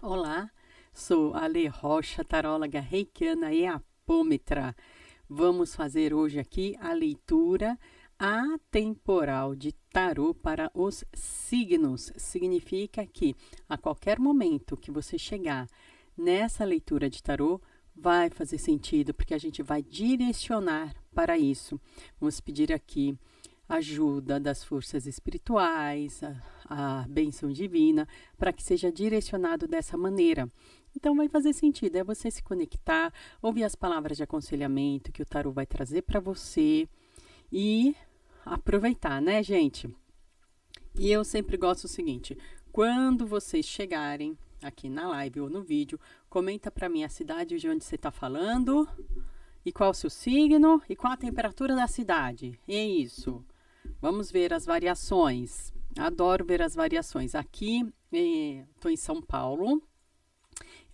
Olá, sou a Ale Rocha, taróloga reikiana e apômetra. Vamos fazer hoje aqui a leitura atemporal de tarô para os signos. Significa que a qualquer momento que você chegar nessa leitura de tarô, vai fazer sentido, porque a gente vai direcionar para isso. Vamos pedir aqui ajuda das forças espirituais, a bênção divina, para que seja direcionado dessa maneira. Então vai fazer sentido, é você se conectar, ouvir as palavras de aconselhamento que o tarô vai trazer para você e aproveitar, né, gente? E eu sempre gosto do seguinte, quando vocês chegarem aqui na live ou no vídeo, comenta para mim a cidade de onde você está falando, e qual o seu signo, e qual a temperatura da cidade. É isso. Vamos ver as variações. Adoro ver as variações. Aqui, estou em São Paulo.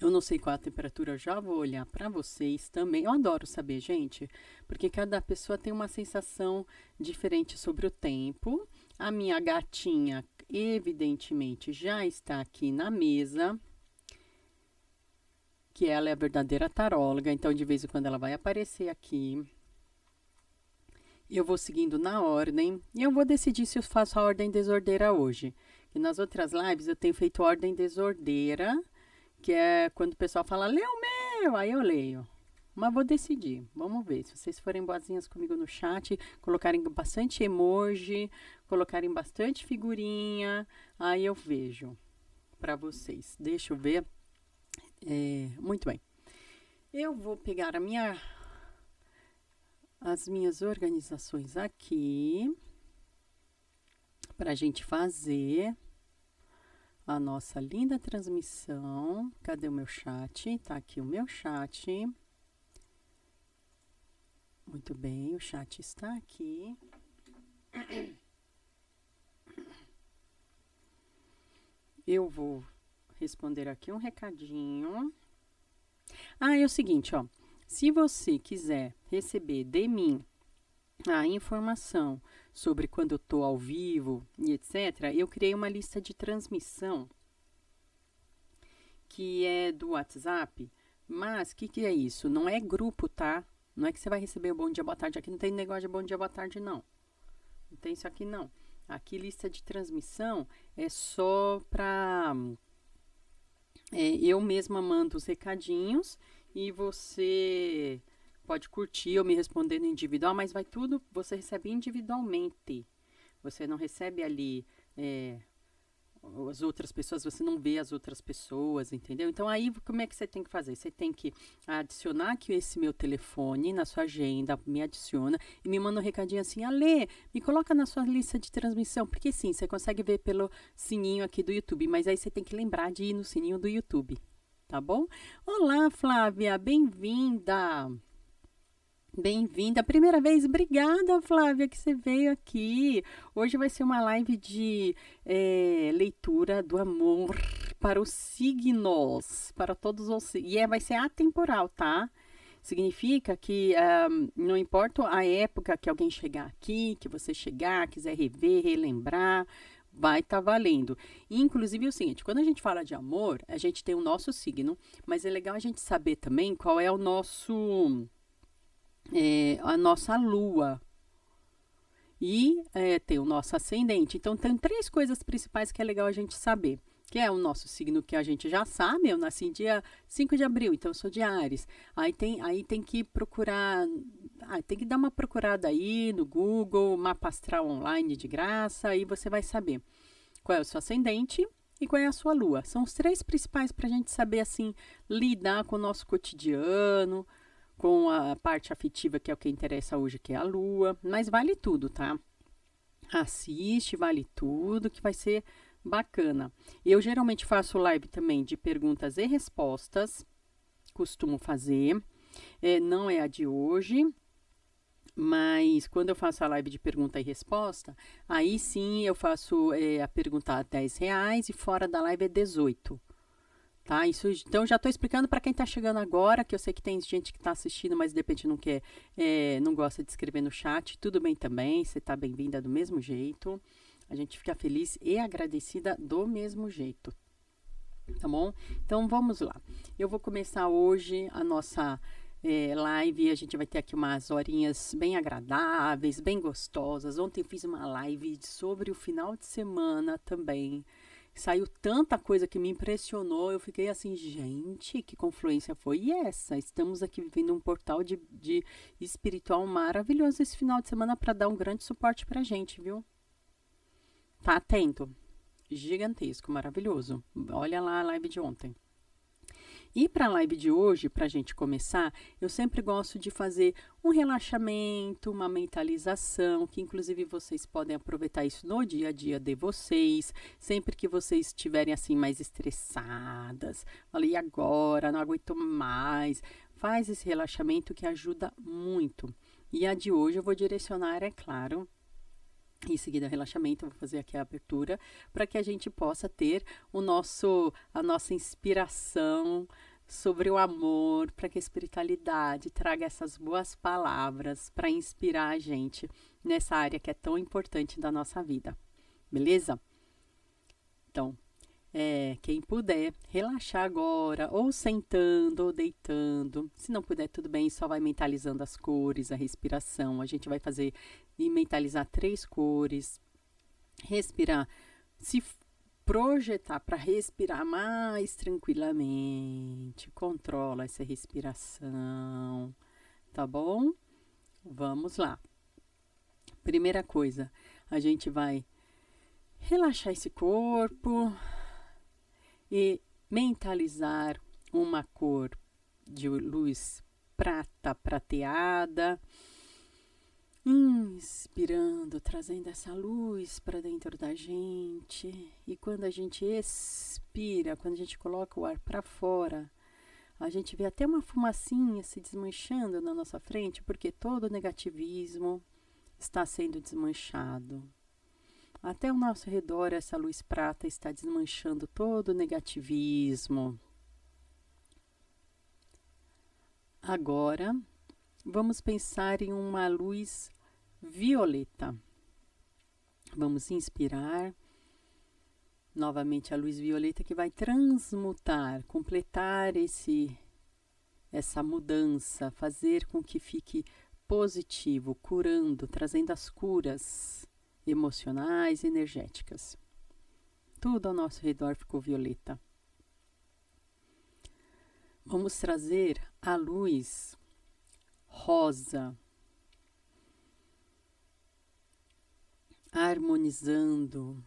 Eu não sei qual a temperatura, eu já vou olhar para vocês também. Eu adoro saber, gente, porque cada pessoa tem uma sensação diferente sobre o tempo. A minha gatinha, evidentemente, já está aqui na mesa, que ela é a verdadeira taróloga, então de vez em quando ela vai aparecer aqui. Eu vou seguindo na ordem e eu vou decidir se eu faço a ordem desordeira hoje. E nas outras lives eu tenho feito ordem desordeira, que é quando o pessoal fala, lê o meu, aí eu leio. Mas vou decidir, vamos ver. Se vocês forem boazinhas comigo no chat, colocarem bastante emoji, colocarem bastante figurinha, aí eu vejo para vocês. Deixa eu ver. Muito bem. Eu vou pegar as minhas organizações aqui para a gente fazer a nossa linda transmissão. Cadê o meu chat? Tá aqui o meu chat. Muito bem, o chat está aqui. Eu vou responder aqui um recadinho. É o seguinte, ó. Se você quiser receber de mim a informação sobre quando eu estou ao vivo e etc., eu criei uma lista de transmissão que é do WhatsApp, mas o que é isso? Não é grupo, tá? Não é que você vai receber o bom dia, boa tarde. Aqui não tem negócio de bom dia, boa tarde, não. Não tem isso aqui, não. Aqui, lista de transmissão é só para... eu mesma mando os recadinhos e você pode curtir ou me responder no individual, mas vai tudo, você recebe individualmente. Você não recebe ali as outras pessoas, você não vê as outras pessoas, entendeu? Então aí como é que você tem que fazer? Você tem que adicionar aqui esse meu telefone na sua agenda, me adiciona e me manda um recadinho assim, Alê, me coloca na sua lista de transmissão, porque sim, você consegue ver pelo sininho aqui do YouTube, mas aí você tem que lembrar de ir no sininho do YouTube, tá bom? Olá, Flávia, bem-vinda! Bem-vinda, primeira vez, obrigada Flávia que você veio aqui. Hoje vai ser uma live de leitura do amor para os signos, para todos os signos, e vai ser atemporal, tá? Significa que não importa a época que alguém chegar aqui, que você chegar, quiser rever, relembrar, vai estar valendo. Inclusive é o seguinte, quando a gente fala de amor, a gente tem o nosso signo, mas é legal a gente saber também qual é o nosso... a nossa lua e tem o nosso ascendente. Então, tem três coisas principais que é legal a gente saber. Que é o nosso signo que a gente já sabe. Eu nasci dia 5 de abril, então eu sou de Áries. Aí tem que procurar... tem que dar uma procurada aí no Google, mapa astral online de graça, aí você vai saber qual é o seu ascendente e qual é a sua lua. São os três principais para a gente saber, assim, lidar com o nosso cotidiano, com a parte afetiva, que é o que interessa hoje, que é a lua, mas vale tudo, tá? Assiste, vale tudo, que vai ser bacana. Eu geralmente faço live também de perguntas e respostas, costumo fazer, não é a de hoje, mas quando eu faço a live de pergunta e resposta, aí sim eu faço a pergunta a R$ 10 e fora da live é 18. Tá, isso, então já estou explicando para quem está chegando agora, que eu sei que tem gente que está assistindo, mas de repente não quer, não gosta de escrever no chat, tudo bem também, você está bem-vinda do mesmo jeito, a gente fica feliz e agradecida do mesmo jeito, Tá bom? Então vamos lá. Eu vou começar hoje a nossa live. A gente vai ter aqui umas horinhas bem agradáveis, bem gostosas. Ontem eu fiz uma live sobre o final de semana também. Saiu tanta coisa que me impressionou. Eu fiquei assim, gente, que confluência foi essa? Estamos aqui vivendo um portal de espiritual maravilhoso esse final de semana para dar um grande suporte pra gente, viu? Tá atento. Gigantesco, maravilhoso. Olha lá a live de ontem. E para a live de hoje, para a gente começar, eu sempre gosto de fazer um relaxamento, uma mentalização, que inclusive vocês podem aproveitar isso no dia a dia de vocês, sempre que vocês estiverem assim mais estressadas, falei, e agora, não aguento mais, faz esse relaxamento que ajuda muito. E a de hoje eu vou direcionar, é claro, em seguida, relaxamento, eu vou fazer aqui a abertura para que a gente possa ter a nossa inspiração sobre o amor, para que a espiritualidade traga essas boas palavras para inspirar a gente nessa área que é tão importante da nossa vida. Beleza? Então, quem puder relaxar agora, ou sentando, ou deitando. Se não puder, tudo bem, só vai mentalizando as cores, a respiração. A gente vai fazer e mentalizar 3 cores. Respirar, se projetar para respirar mais tranquilamente. Controla essa respiração, tá bom? Vamos lá. Primeira coisa, a gente vai relaxar esse corpo e mentalizar uma cor de luz prata prateada, inspirando, trazendo essa luz para dentro da gente. E quando a gente expira, quando a gente coloca o ar para fora, a gente vê até uma fumacinha se desmanchando na nossa frente, porque todo o negativismo está sendo desmanchado. Até ao nosso redor, essa luz prata está desmanchando todo o negativismo. Agora, vamos pensar em uma luz violeta. Vamos inspirar. Novamente a luz violeta que vai transmutar, completar essa mudança, fazer com que fique positivo, curando, trazendo as curas emocionais e energéticas. Tudo ao nosso redor ficou violeta. Vamos trazer a luz rosa, harmonizando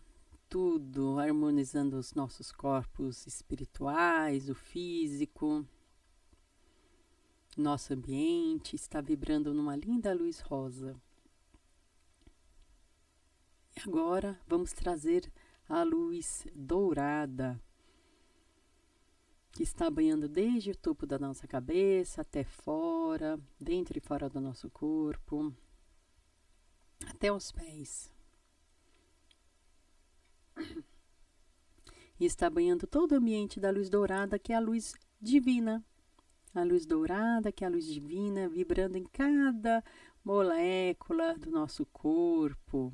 tudo, harmonizando os nossos corpos espirituais, o físico. Nosso ambiente está vibrando numa linda luz rosa. E agora vamos trazer a luz dourada, que está banhando desde o topo da nossa cabeça até fora, dentro e fora do nosso corpo, até os pés. E está banhando todo o ambiente da luz dourada, que é a luz divina. A luz dourada, que é a luz divina, vibrando em cada molécula do nosso corpo,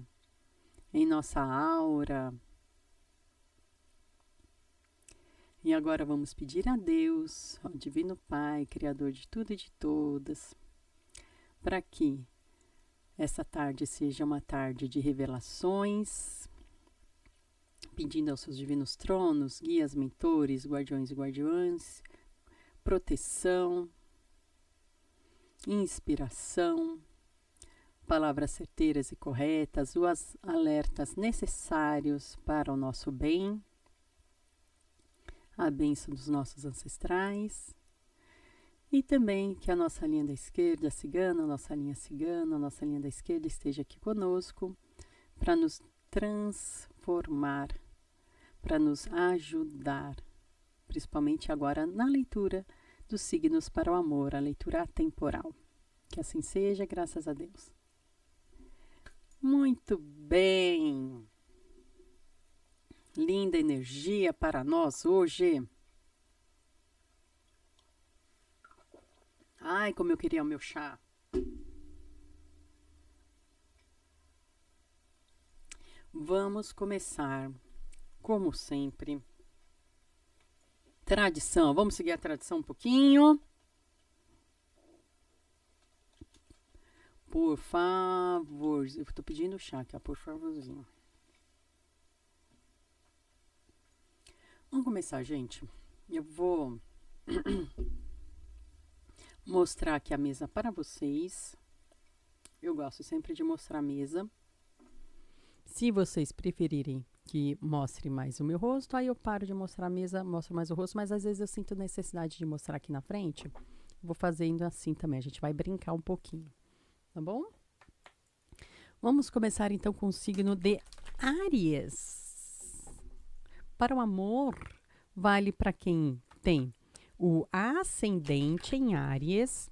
em nossa aura. E agora vamos pedir a Deus, ao Divino Pai, Criador de tudo e de todas, para que essa tarde seja uma tarde de revelações, pedindo aos seus divinos tronos, guias, mentores, guardiões e guardiãs, proteção, inspiração, palavras certeiras e corretas, os alertas necessários para o nosso bem, a bênção dos nossos ancestrais, e também que a nossa linha da esquerda cigana, a nossa linha da esquerda esteja aqui conosco para nos transformar, para nos ajudar, principalmente agora na leitura dos signos para o amor, a leitura atemporal. Que assim seja, graças a Deus. Muito bem! Linda energia para nós hoje. Ai, como eu queria o meu chá. Vamos começar, como sempre, Tradição, vamos seguir a tradição um pouquinho. Por favor, eu tô pedindo chá aqui, ó, por favorzinho. Vamos começar, gente. Eu vou mostrar aqui a mesa para vocês. Eu gosto sempre de mostrar a mesa. Se vocês preferirem que mostre mais o meu rosto, aí eu paro de mostrar a mesa, mostro mais o rosto, mas às vezes eu sinto necessidade de mostrar aqui na frente. Vou fazendo assim também, a gente vai brincar um pouquinho, tá bom? Vamos começar então com o signo de Áries. Para o amor, vale para quem tem o ascendente em Áries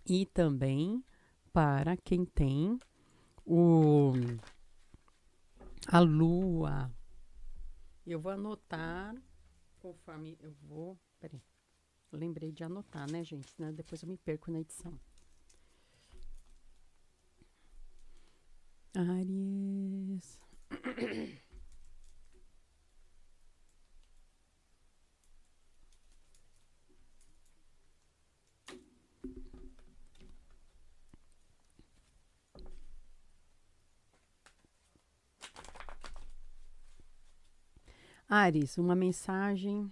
e também para quem tem a lua. Eu vou anotar conforme eu vou. Peraí. Eu lembrei de anotar, né, gente? Senão depois eu me perco na edição. Áries. Áries, uma mensagem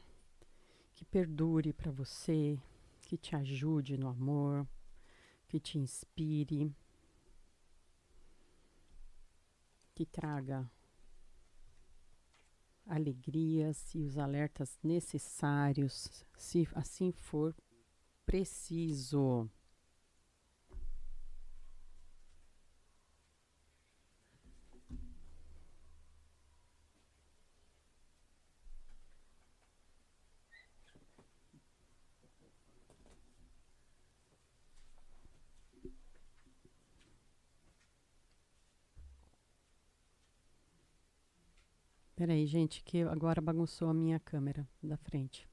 que perdure para você, que te ajude no amor, que te inspire, que traga alegrias e os alertas necessários, se assim for preciso. Peraí, gente, que agora bagunçou a minha câmera da frente.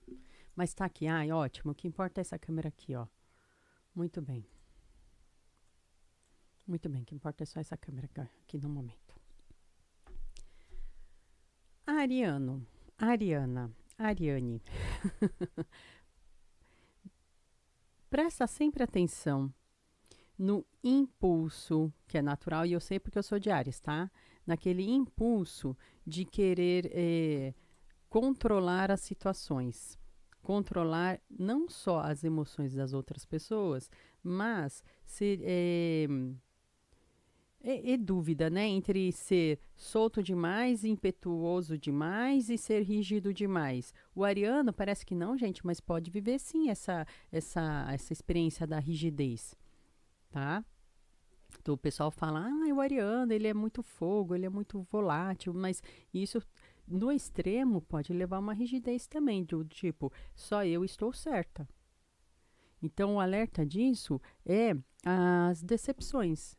Mas tá aqui, ai, ótimo. O que importa é essa câmera aqui, ó. Muito bem. Muito bem, o que importa é só essa câmera aqui no momento. Ariano, Ariana, Ariane. Presta sempre atenção no impulso, que é natural, e eu sei porque eu sou de Áries, tá? Naquele impulso de querer controlar as situações. Controlar não só as emoções das outras pessoas, mas é dúvida, né? Entre ser solto demais, impetuoso demais e ser rígido demais. O ariano parece que não, gente, mas pode viver sim essa experiência da rigidez, tá? Então, o pessoal fala, o ariano, ele é muito fogo, ele é muito volátil, mas isso, no extremo, pode levar a uma rigidez também, do tipo, só eu estou certa. Então, o alerta disso é as decepções.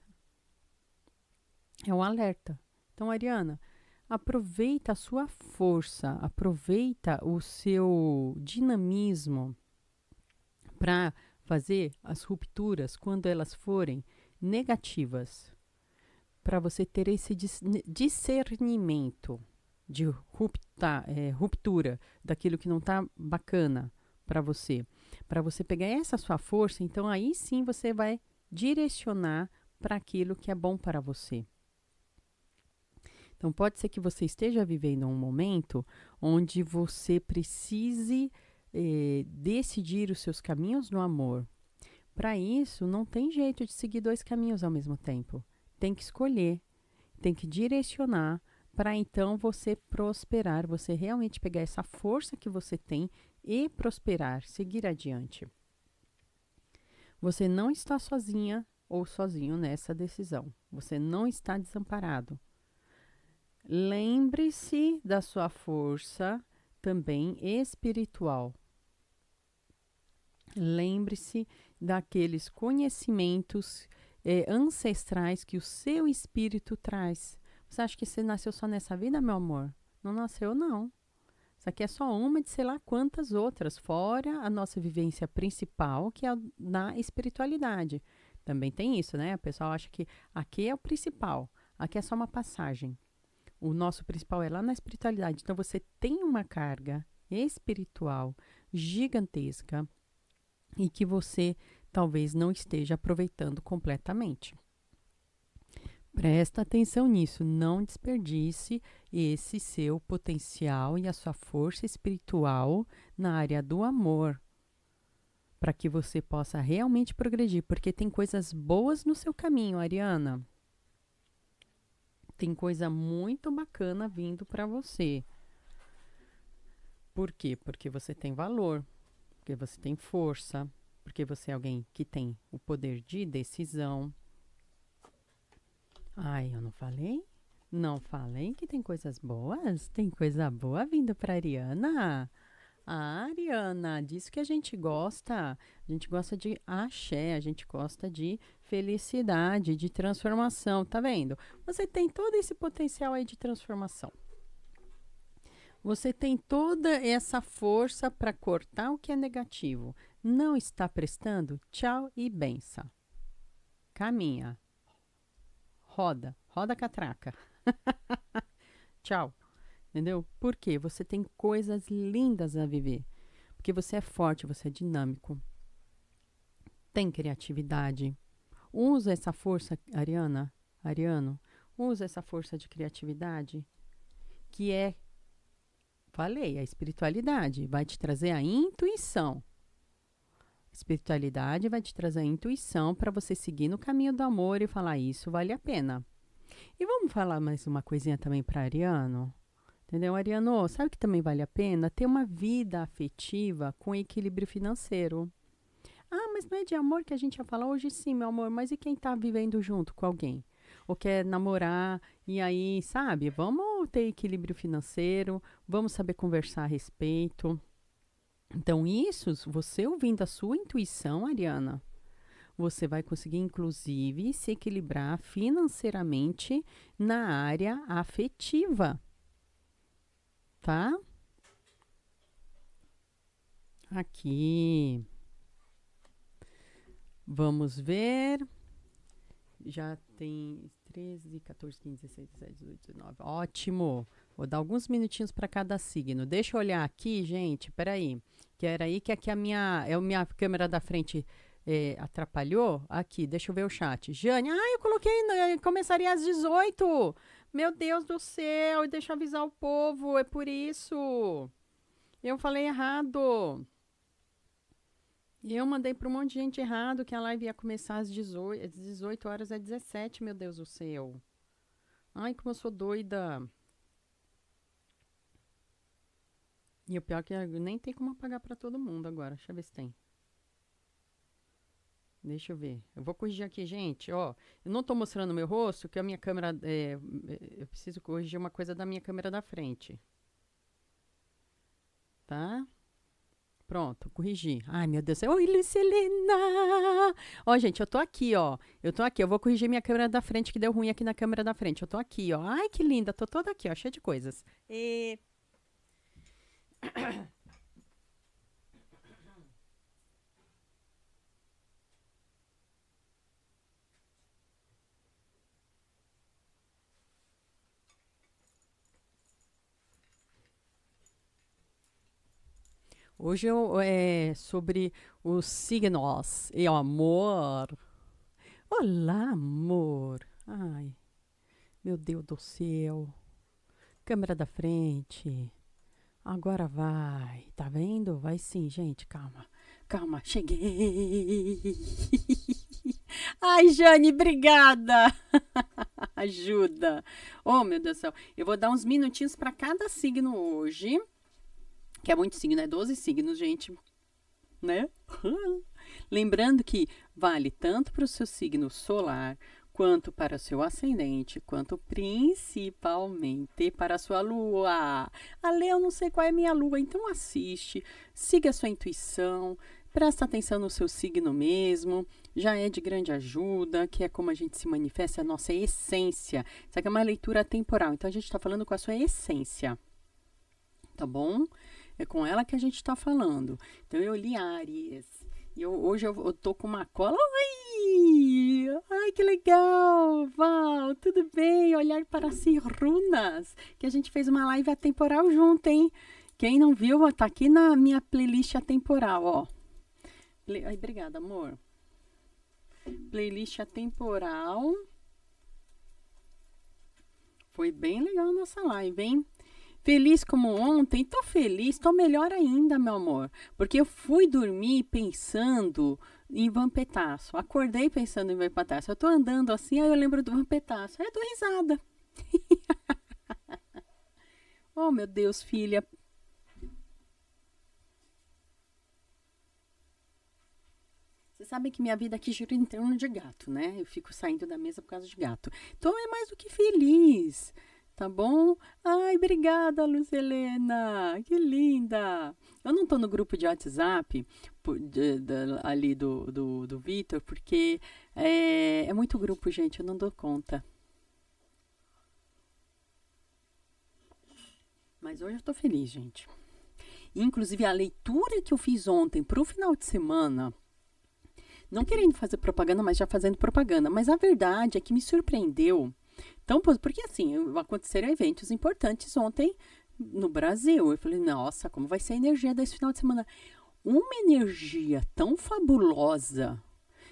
É um alerta. Então, Ariana, aproveita a sua força, aproveita o seu dinamismo para fazer as rupturas quando elas forem negativas, para você ter esse discernimento de ruptura daquilo que não está bacana para você pegar essa sua força, então aí sim você vai direcionar para aquilo que é bom para você. Então pode ser que você esteja vivendo um momento onde você precise decidir os seus caminhos no amor. Para isso, não tem jeito de seguir dois caminhos ao mesmo tempo. Tem que escolher, tem que direcionar para então você prosperar, você realmente pegar essa força que você tem e prosperar, seguir adiante. Você não está sozinha ou sozinho nessa decisão. Você não está desamparado. Lembre-se da sua força também espiritual. Lembre-se daqueles conhecimentos ancestrais que o seu espírito traz. Você acha que você nasceu só nessa vida, meu amor? Não nasceu, não. Isso aqui é só uma de sei lá quantas outras, fora a nossa vivência principal, que é a da espiritualidade. Também tem isso, né? O pessoal acha que aqui é o principal, aqui é só uma passagem. O nosso principal é lá na espiritualidade. Então, você tem uma carga espiritual gigantesca e que você talvez não esteja aproveitando completamente. Presta atenção nisso, não desperdice esse seu potencial e a sua força espiritual na área do amor, para que você possa realmente progredir, porque tem coisas boas no seu caminho, Ariana. Tem coisa muito bacana vindo para você. Por quê? Porque você tem valor, porque você tem força, porque você é alguém que tem o poder de decisão. Ai, eu não falei? Não falei que tem coisas boas? Tem coisa boa vindo para Ariana? Ah, Ariana, disso que a gente gosta. A gente gosta de axé, a gente gosta de felicidade, de transformação. Tá vendo? Você tem todo esse potencial aí de transformação. Você tem toda essa força para cortar o que é negativo. Não está prestando? Tchau e benção. Caminha. Roda. Roda a catraca. Tchau. Entendeu? Por quê? Você tem coisas lindas a viver. Porque você é forte, você é dinâmico. Tem criatividade. Usa essa força, Ariano, usa essa força de criatividade, que é, falei, a espiritualidade vai te trazer a intuição. A espiritualidade vai te trazer a intuição para você seguir no caminho do amor e falar, isso vale a pena. E vamos falar mais uma coisinha também para Ariano? Entendeu, Ariano? Sabe que também vale a pena? Ter uma vida afetiva com equilíbrio financeiro. Ah, mas não é de amor que a gente ia falar hoje? Sim, meu amor, mas e quem tá vivendo junto com alguém? Ou quer namorar, e aí, sabe? Vamos ter equilíbrio financeiro, vamos saber conversar a respeito. Então, isso, você ouvindo a sua intuição, Ariana, você vai conseguir, inclusive, se equilibrar financeiramente na área afetiva. Tá? Aqui. Vamos ver. Já tem 13, 14, 15, 16, 17, 18, 19. Ótimo. Vou dar alguns minutinhos para cada signo. Deixa eu olhar aqui, gente. Peraí. Que era aí que aqui a minha câmera da frente atrapalhou. Aqui, deixa eu ver o chat. Jane, eu coloquei, começaria às 18. Meu Deus do céu, deixa eu avisar o povo, é por isso. Eu falei errado. Eu mandei para um monte de gente errado que a live ia começar às 18 horas, é 17, meu Deus do céu. Ai, como eu sou doida. E o pior é que nem tem como apagar para todo mundo agora. Deixa eu ver se tem. Deixa eu ver. Eu vou corrigir aqui, gente. Ó, eu não tô mostrando meu rosto, que a minha câmera... eu preciso corrigir uma coisa da minha câmera da frente. Tá? Pronto, corrigi. Ai, meu Deus. Oi, Lucilena! Ó, gente, eu tô aqui, ó. Eu tô aqui. Eu vou corrigir minha câmera da frente, que deu ruim aqui na câmera da frente. Eu tô aqui, ó. Ai, que linda. Tô toda aqui, ó. Cheia de coisas. Hoje é sobre os signos e o amor. Olá, amor. Ai, meu Deus do céu. Câmera da frente. Agora vai. Tá vendo? Vai sim, gente. Calma. Calma, cheguei. Ai, Jane, obrigada. Ajuda. Oh, meu Deus do céu. Eu vou dar uns minutinhos para cada signo hoje. Que é muito signo, é 12 signos, gente. Né? Lembrando que vale tanto para o seu signo solar, quanto para o seu ascendente, quanto principalmente para a sua lua. Ale, eu não sei qual é a minha lua, então assiste, siga a sua intuição, presta atenção no seu signo mesmo, já é de grande ajuda, que é como a gente se manifesta, a nossa essência. Isso aqui é uma leitura temporal, então a gente está falando com a sua essência, tá bom? É com ela que a gente está falando. Então, eu li Áries. E hoje eu tô com uma cola. Ai, que legal! Val, tudo bem? Olhar para si, runas. Que a gente fez uma live atemporal junto, hein? Quem não viu, ó, tá aqui na minha playlist atemporal, ó. Ai, obrigada, amor. Playlist atemporal. Foi bem legal a nossa live, hein? Feliz como ontem? Tô feliz, tô melhor ainda, meu amor. Porque eu fui dormir pensando em Vampetaço. Acordei pensando em Vampetaço. Eu tô andando assim, aí eu lembro do Vampetaço. Aí eu dou risada. Oh, meu Deus, filha. Você sabe que minha vida aqui gira em torno de gato, né? Eu fico saindo da mesa por causa de gato. Então é mais do que feliz, tá bom? Ai, obrigada, Luz Helena. Que linda. Eu não tô no grupo de WhatsApp ali do Vitor, porque é muito grupo, gente. Eu não dou conta. Mas hoje eu tô feliz, gente. Inclusive, a leitura que eu fiz ontem pro final de semana, não querendo fazer propaganda, mas já fazendo propaganda. Mas a verdade é que me surpreendeu. Então, porque assim, aconteceram eventos importantes ontem no Brasil. Eu falei, nossa, como vai ser a energia desse final de semana? Uma energia tão fabulosa.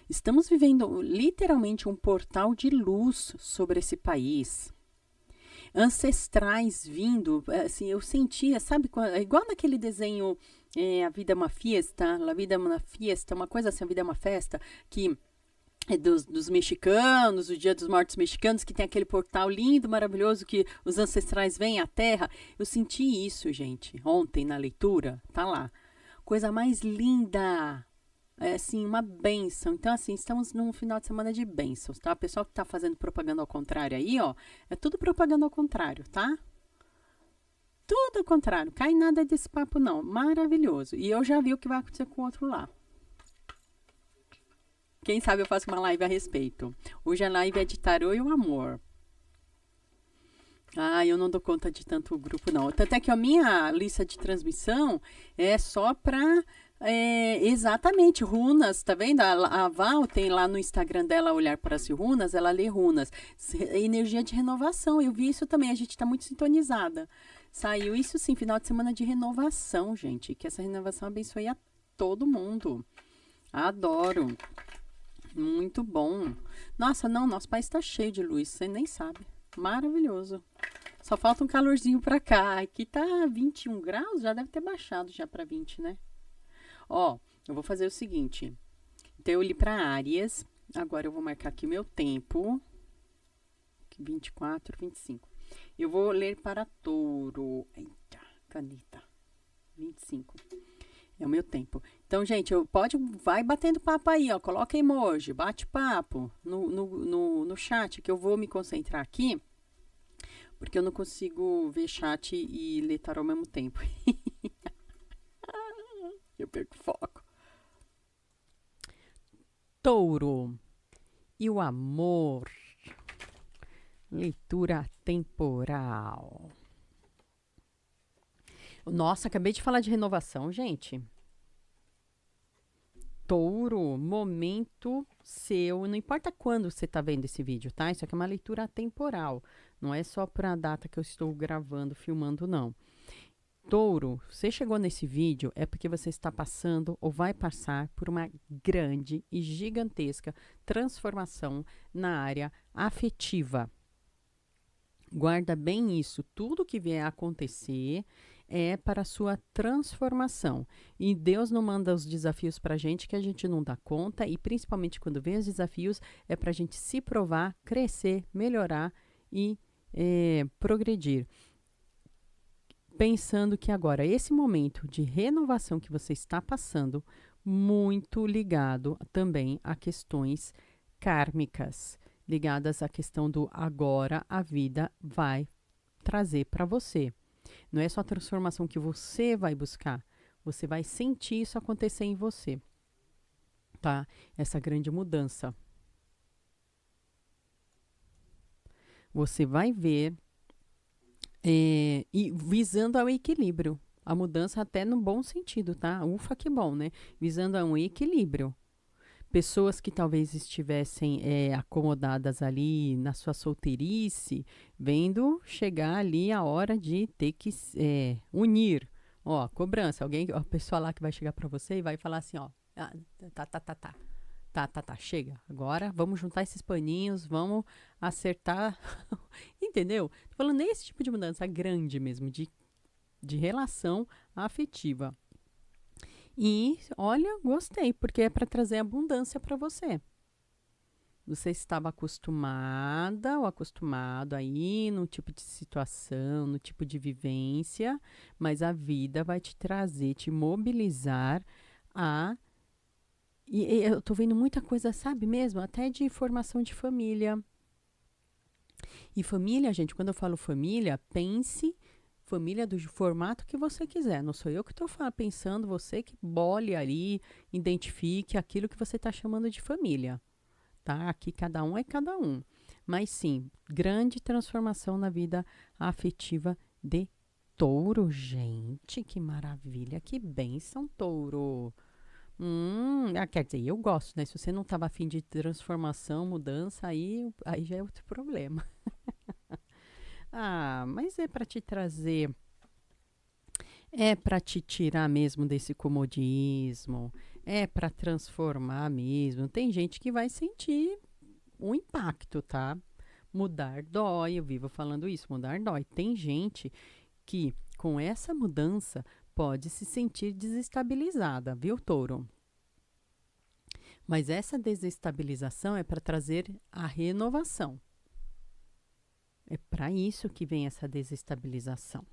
Estamos vivendo literalmente um portal de luz sobre esse país. Ancestrais vindo, assim, eu sentia, sabe, igual naquele desenho A Vida é uma Fiesta, La Vida é uma Fiesta, uma coisa assim, A Vida é uma Festa, que é dos mexicanos, o Dia dos Mortos mexicanos, que tem aquele portal lindo, maravilhoso, que os ancestrais vêm à Terra. Eu senti isso, gente, ontem na leitura, tá lá. Coisa mais linda, é assim, uma bênção. Então, assim, estamos num final de semana de bênçãos, tá? O pessoal que tá fazendo propaganda ao contrário aí, ó, é tudo propaganda ao contrário, tá? Tudo ao contrário. Cai nada desse papo, não. Maravilhoso. E eu já vi o que vai acontecer com o outro lá. Quem sabe eu faço uma live a respeito. Hoje a live é de tarô e o amor. Ah, eu não dou conta de tanto grupo, não. Tanto é que a minha lista de transmissão é só para exatamente runas, tá vendo? A Val tem lá no Instagram dela Olhar para as Runas, ela lê runas. Energia de renovação, eu vi isso também, a gente tá muito sintonizada. Saiu isso sim, final de semana de renovação, gente. Que essa renovação abençoe a todo mundo. Adoro. Muito bom. Nossa, não, nosso país tá cheio de luz, você nem sabe. Maravilhoso. Só falta um calorzinho pra cá. Aqui tá 21 graus, já deve ter baixado já pra 20, né? Ó, eu vou fazer o seguinte. Então, eu li pra Áries. Agora eu vou marcar aqui o meu tempo. 24, 25. Eu vou ler para Touro. Eita, caneta. 25. É o meu tempo. Então, gente, vai batendo papo aí, ó. Coloca emoji, bate papo no chat, que eu vou me concentrar aqui. Porque eu não consigo ver chat e ler tarô ao mesmo tempo. Eu perco foco. Touro. E o amor. Leitura temporal. Nossa, acabei de falar de renovação, gente. Touro, momento seu. Não importa quando você está vendo esse vídeo, tá? Isso aqui é uma leitura temporal. Não é só para a data que eu estou gravando, filmando, não. Touro, você chegou nesse vídeo é porque você está passando ou vai passar por uma grande e gigantesca transformação na área afetiva. Guarda bem isso. Tudo que vier a acontecer é para a sua transformação. E Deus não manda os desafios para a gente que a gente não dá conta. E principalmente quando vem os desafios, é para a gente se provar, crescer, melhorar e progredir. Pensando que agora, esse momento de renovação que você está passando, muito ligado também a questões kármicas, ligadas à questão do agora a vida vai trazer para você. Não é só a transformação que você vai buscar, você vai sentir isso acontecer em você, tá? Essa grande mudança. Você vai ver e visando ao equilíbrio. A mudança até no bom sentido, tá? Ufa, que bom, né? Visando a um equilíbrio. Pessoas que talvez estivessem acomodadas ali na sua solteirice, vendo chegar ali a hora de ter que unir. Ó, cobrança. Alguém, a pessoa lá que vai chegar pra você e vai falar assim, ó. Ah, tá, chega. Agora vamos juntar esses paninhos, vamos acertar. Entendeu? Tô falando nesse tipo de mudança grande mesmo, de relação afetiva. E, olha, gostei, porque é para trazer abundância para você. Você estava acostumada ou acostumado aí no tipo de situação, no tipo de vivência, mas a vida vai te trazer, te mobilizar a. E eu tô vendo muita coisa, sabe mesmo? Até de formação de família. E família, gente, quando eu falo família, pense família do formato que você quiser. Não sou eu que estou pensando, você que bole ali, identifique aquilo que você está chamando de família. Tá? Aqui cada um é cada um. Mas sim, grande transformação na vida afetiva de touro, gente. Que maravilha, que bênção, touro. Quer dizer, eu gosto, né? Se você não estava afim de transformação, mudança, aí já é outro problema. Mas é para te trazer, é para te tirar mesmo desse comodismo, é para transformar mesmo. Tem gente que vai sentir um impacto, tá? Mudar dói, eu vivo falando isso, mudar dói. Tem gente que com essa mudança pode se sentir desestabilizada, viu, touro? Mas essa desestabilização é para trazer a renovação. É para isso que vem essa desestabilização.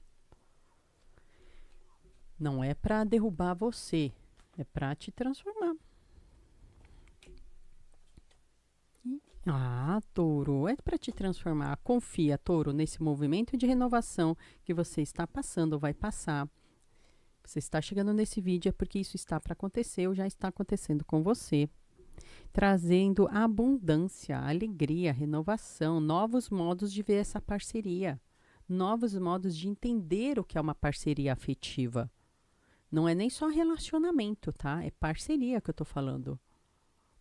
Não é para derrubar você, é para te transformar. Touro, é para te transformar. Confia, touro, nesse movimento de renovação que você está passando ou vai passar. Você está chegando nesse vídeo é porque isso está para acontecer ou já está acontecendo com você. Trazendo abundância, alegria, renovação, novos modos de ver essa parceria, novos modos de entender o que é uma parceria afetiva. Não é nem só relacionamento, tá? É parceria que eu tô falando.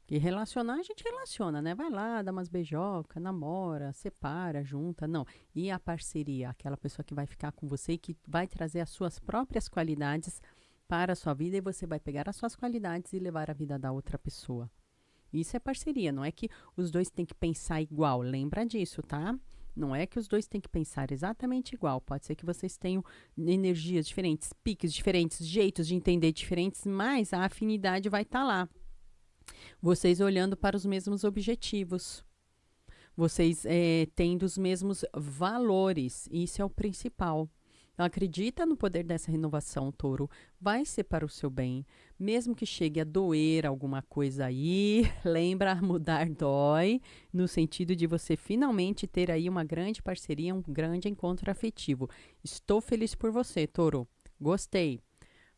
E relacionar, a gente relaciona, né? Vai lá, dá umas beijocas, namora, separa, junta, não. E a parceria, aquela pessoa que vai ficar com você e que vai trazer as suas próprias qualidades para a sua vida e você vai pegar as suas qualidades e levar a vida da outra pessoa. Isso é parceria, não é que os dois têm que pensar igual, lembra disso, tá? Não é que os dois têm que pensar exatamente igual, pode ser que vocês tenham energias diferentes, piques diferentes, jeitos de entender diferentes, mas a afinidade vai estar lá. Vocês olhando para os mesmos objetivos, vocês tendo os mesmos valores, isso é o principal. Então, acredita no poder dessa renovação, touro. Vai ser para o seu bem. Mesmo que chegue a doer alguma coisa aí, lembra, mudar dói, no sentido de você finalmente ter aí uma grande parceria, um grande encontro afetivo. Estou feliz por você, touro. Gostei.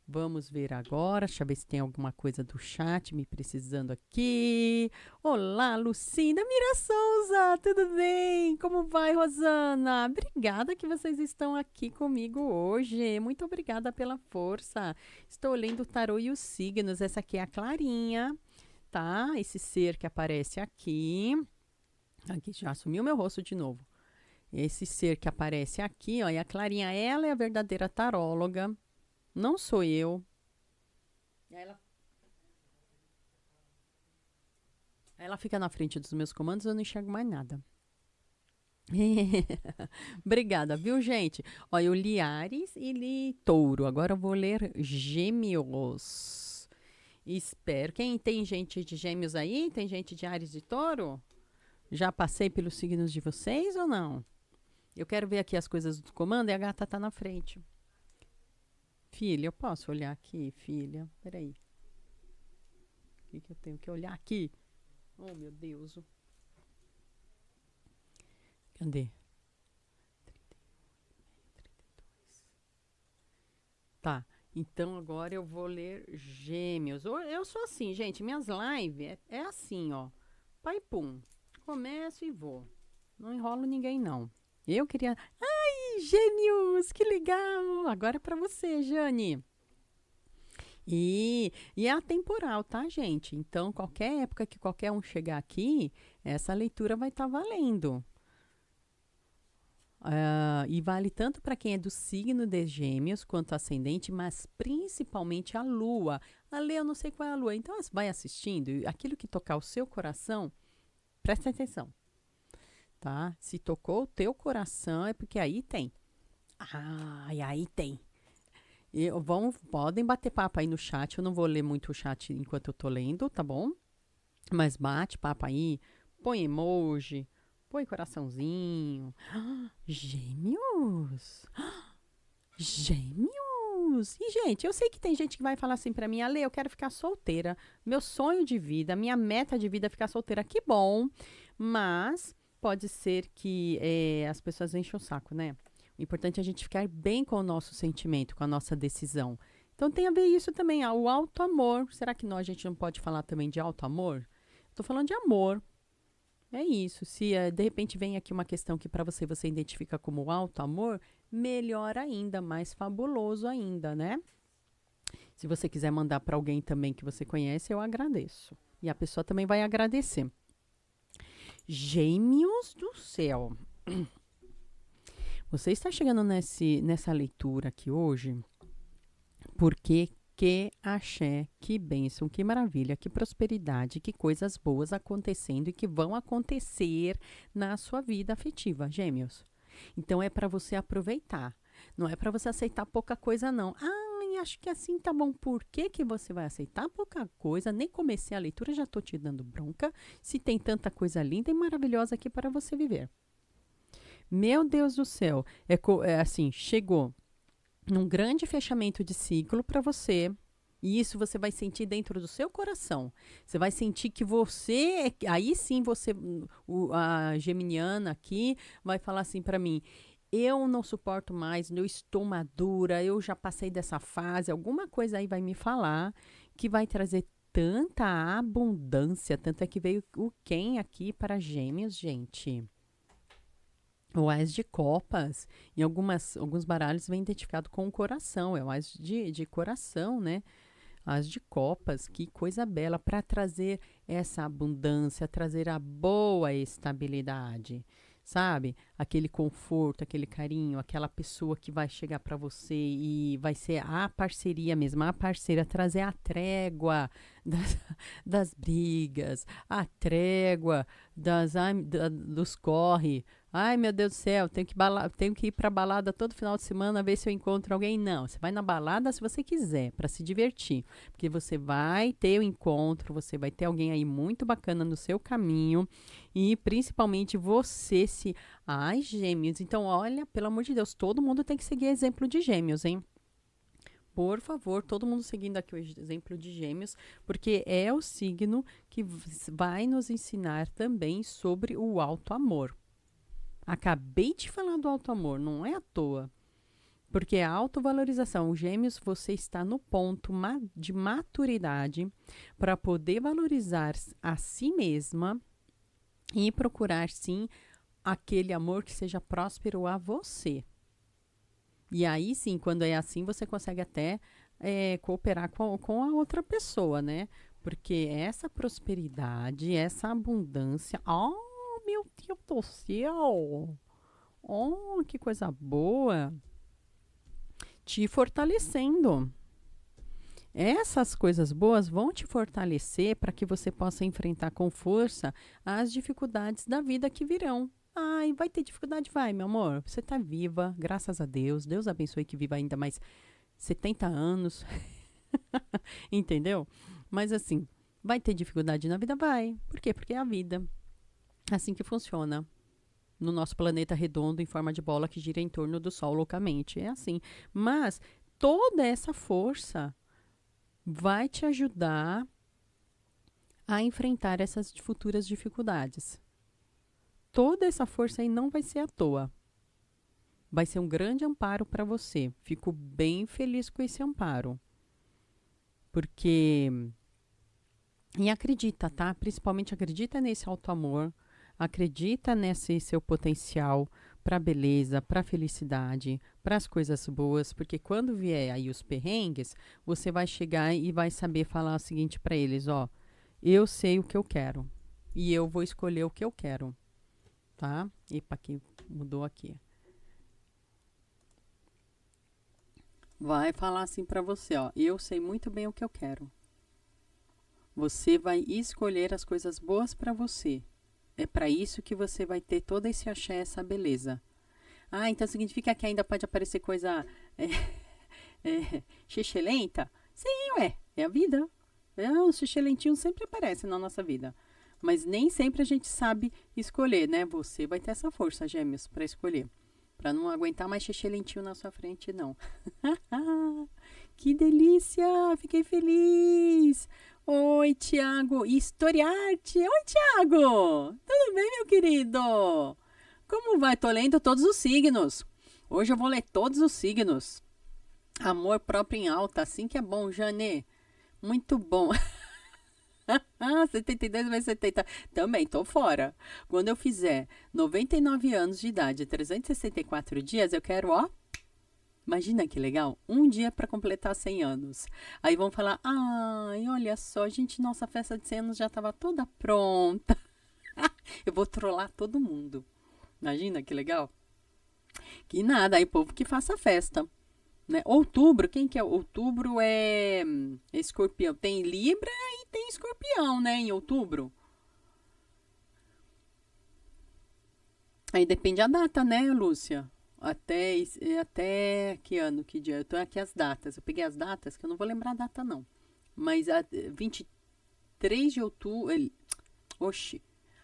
Vamos ver agora, deixa eu ver se tem alguma coisa do chat me precisando aqui. Olá, Lucinda Mira Souza, tudo bem? Como vai, Rosana? Obrigada que vocês estão aqui comigo hoje. Muito obrigada pela força. Estou lendo o tarô e os signos. Essa aqui é a Clarinha, tá? Esse ser que aparece aqui. Aqui já sumiu meu rosto de novo. Esse ser que aparece aqui, ó, e a Clarinha, ela é a verdadeira taróloga. Não sou eu. Ela fica na frente dos meus comandos, eu não enxergo mais nada. Obrigada, viu, gente? Olha, eu li Áries e li Touro. Agora eu vou ler Gêmeos. Espero. Quem tem gente de Gêmeos aí? Tem gente de Áries e Touro? Já passei pelos signos de vocês ou não? Eu quero ver aqui as coisas do comando e a gata tá na frente. Filha, eu posso olhar aqui, filha? Peraí. O que eu tenho que olhar aqui? Oh, meu Deus. Cadê? 32. Tá, então agora eu vou ler Gêmeos. Eu sou assim, gente, minhas lives é assim, ó. Pai, pum. Começo e vou. Não enrolo ninguém, não. Eu queria... Gêmeos, que legal! Agora é para você, Jane. E é atemporal, tá, gente? Então, qualquer época que qualquer um chegar aqui, essa leitura vai estar valendo. E vale tanto para quem é do signo de Gêmeos quanto ascendente, mas principalmente a Lua. A Lê, eu não sei qual é a Lua. Então, vai assistindo e aquilo que tocar o seu coração, presta atenção, tá? Se tocou o teu coração, é porque aí tem. E aí tem. Podem bater papo aí no chat. Eu não vou ler muito o chat enquanto eu tô lendo, tá bom? Mas bate papo aí, põe emoji, põe coraçãozinho. Gêmeos! Gêmeos! E, gente, eu sei que tem gente que vai falar assim pra mim, Ale, eu quero ficar solteira. Meu sonho de vida, minha meta de vida é ficar solteira. Que bom! Mas pode ser que as pessoas enchem o saco, né? O importante é a gente ficar bem com o nosso sentimento, com a nossa decisão. Então tem a ver isso também, o alto amor. Será que a gente não pode falar também de alto amor? Estou falando de amor. É isso. Se de repente vem aqui uma questão que para você identifica como alto amor, melhor ainda, mais fabuloso ainda, né? Se você quiser mandar para alguém também que você conhece, eu agradeço. E a pessoa também vai agradecer. Gêmeos do céu. Você está chegando nessa leitura aqui hoje porque que axé, que bênção, que maravilha, que prosperidade, que coisas boas acontecendo e que vão acontecer na sua vida afetiva, Gêmeos. Então é para você aproveitar, não é para você aceitar pouca coisa não. Acho que assim tá bom. Por que você vai aceitar pouca coisa? Nem comecei a leitura, já tô te dando bronca. Se tem tanta coisa linda e maravilhosa aqui para você viver. Meu Deus do céu, é assim, chegou num grande fechamento de ciclo para você. E isso você vai sentir dentro do seu coração. Você vai sentir que você, aí sim você, a geminiana aqui, vai falar assim para mim, eu não suporto mais, eu estou madura, eu já passei dessa fase, alguma coisa aí vai me falar que vai trazer tanta abundância, tanto é que veio o quem aqui para Gêmeos, gente? O Ás de Copas, em alguns baralhos vem identificado com o coração, é o Ás de coração, né? Ás de Copas, que coisa bela, para trazer essa abundância, trazer a boa estabilidade, sabe? Aquele conforto, aquele carinho, aquela pessoa que vai chegar para você e vai ser a parceria mesmo, a parceira, trazer a trégua das brigas, a trégua dos corre. Ai, meu Deus do céu, tenho que ir pra balada todo final de semana ver se eu encontro alguém. Não, você vai na balada se você quiser, para se divertir. Porque você vai ter o encontro, você vai ter alguém aí muito bacana no seu caminho. E principalmente você se... Ai, Gêmeos. Então, olha, pelo amor de Deus, todo mundo tem que seguir exemplo de Gêmeos, hein? Por favor, todo mundo seguindo aqui o exemplo de Gêmeos, porque é o signo que vai nos ensinar também sobre o alto amor. Acabei de falar do alto amor, não é à toa. Porque a autovalorização, os Gêmeos, você está no ponto de maturidade para poder valorizar a si mesma e procurar, sim, aquele amor que seja próspero a você. E aí, sim, quando é assim, você consegue até cooperar com a outra pessoa, né? Porque essa prosperidade, essa abundância... Meu Deus do céu! Oh, que coisa boa! Te fortalecendo. Essas coisas boas vão te fortalecer para que você possa enfrentar com força as dificuldades da vida que virão. Ai, vai ter dificuldade? Vai, meu amor. Você está viva, graças a Deus. Deus abençoe que viva ainda mais 70 anos. Entendeu? Mas assim, vai ter dificuldade na vida? Vai. Por quê? Porque é a vida. Assim que funciona no nosso planeta redondo em forma de bola que gira em torno do Sol loucamente. É assim. Mas toda essa força vai te ajudar a enfrentar essas futuras dificuldades. Toda essa força aí não vai ser à toa. Vai ser um grande amparo para você. Fico bem feliz com esse amparo. Porque... E acredita, tá? Principalmente acredita nesse alto amor. Acredita nesse seu potencial para a beleza, para a felicidade, para as coisas boas, porque quando vier aí os perrengues, você vai chegar e vai saber falar o seguinte para eles, ó, eu sei o que eu quero e eu vou escolher o que eu quero, tá? Epa, que mudou aqui. vai falar assim pra você, ó. Eu sei muito bem o que eu quero. Você vai escolher as coisas boas pra você. É pra isso que você vai ter todo esse axé, essa beleza. Ah, então significa que ainda pode aparecer coisa xixelenta? Sim, ué, é a vida. Os xixilentinhos sempre aparecem na nossa vida. Mas nem sempre a gente sabe escolher, né? Você vai ter essa força, gêmeos, pra escolher. Pra não aguentar mais xixilentinho na sua frente, não. Que delícia! Fiquei feliz! Oi, Tiago! Historiarte! Oi, Tiago! Tudo bem, meu querido? Como vai? Tô lendo todos os signos. Hoje eu vou ler todos os signos. Amor próprio em alta, assim que é bom, Janê. Muito bom. 72 vezes 70. Também tô fora. Quando eu fizer 99 anos de idade, 364 dias, eu quero, ó. Imagina que legal. Um dia para completar 100 anos. Aí vão falar: ai, olha só, gente, nossa festa de 100 anos já estava toda pronta. Eu vou trollar todo mundo. Imagina que legal. Que nada, aí povo que faça festa. Né? Outubro, quem que é? Outubro é escorpião. Tem Libra e tem escorpião, né? Em outubro. Aí depende a data, né, Lúcia? Até que ano, que dia? Eu tô aqui as datas. Eu peguei as datas, que eu não vou lembrar a data, não. Mas a 23 de outubro. Oxi.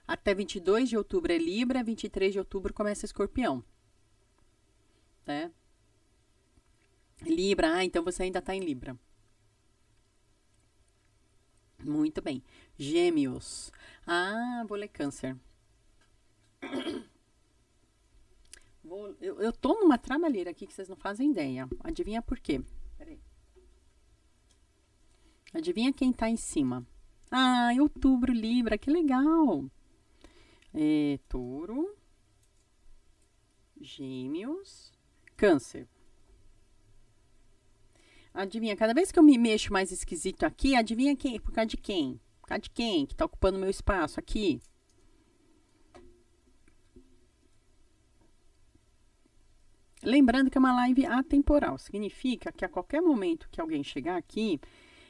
Até 22 de outubro é Libra, 23 de outubro começa Escorpião. Né? Libra, então você ainda tá em Libra. Muito bem. Gêmeos. Vou ler Câncer. Eu tô numa trabalheira aqui que vocês não fazem ideia. Adivinha por quê? Peraí. Adivinha quem tá em cima? Outubro, Libra, que legal. Touro, Gêmeos, Câncer. Adivinha, cada vez que eu me mexo mais esquisito aqui, adivinha quem? Por causa de quem? Por causa de quem que tá ocupando meu espaço aqui? Lembrando que é uma live atemporal. Significa que a qualquer momento que alguém chegar aqui,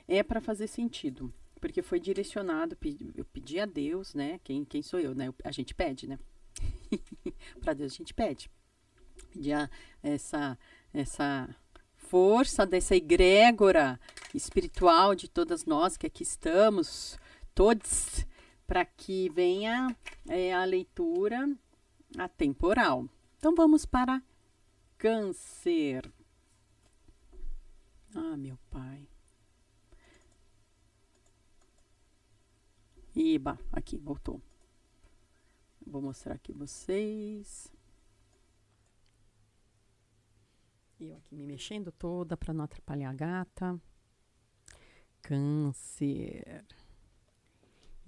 é para fazer sentido. Porque foi direcionado, eu pedi a Deus, né? Quem sou eu, né? A gente pede, né? Para Deus a gente pede. Pedir essa força dessa egrégora espiritual de todas nós que aqui estamos, todos, para que venha a leitura atemporal. Então vamos para Câncer. Meu pai. Iba, aqui, voltou. Vou mostrar aqui vocês. Eu aqui me mexendo toda para não atrapalhar a gata. Câncer.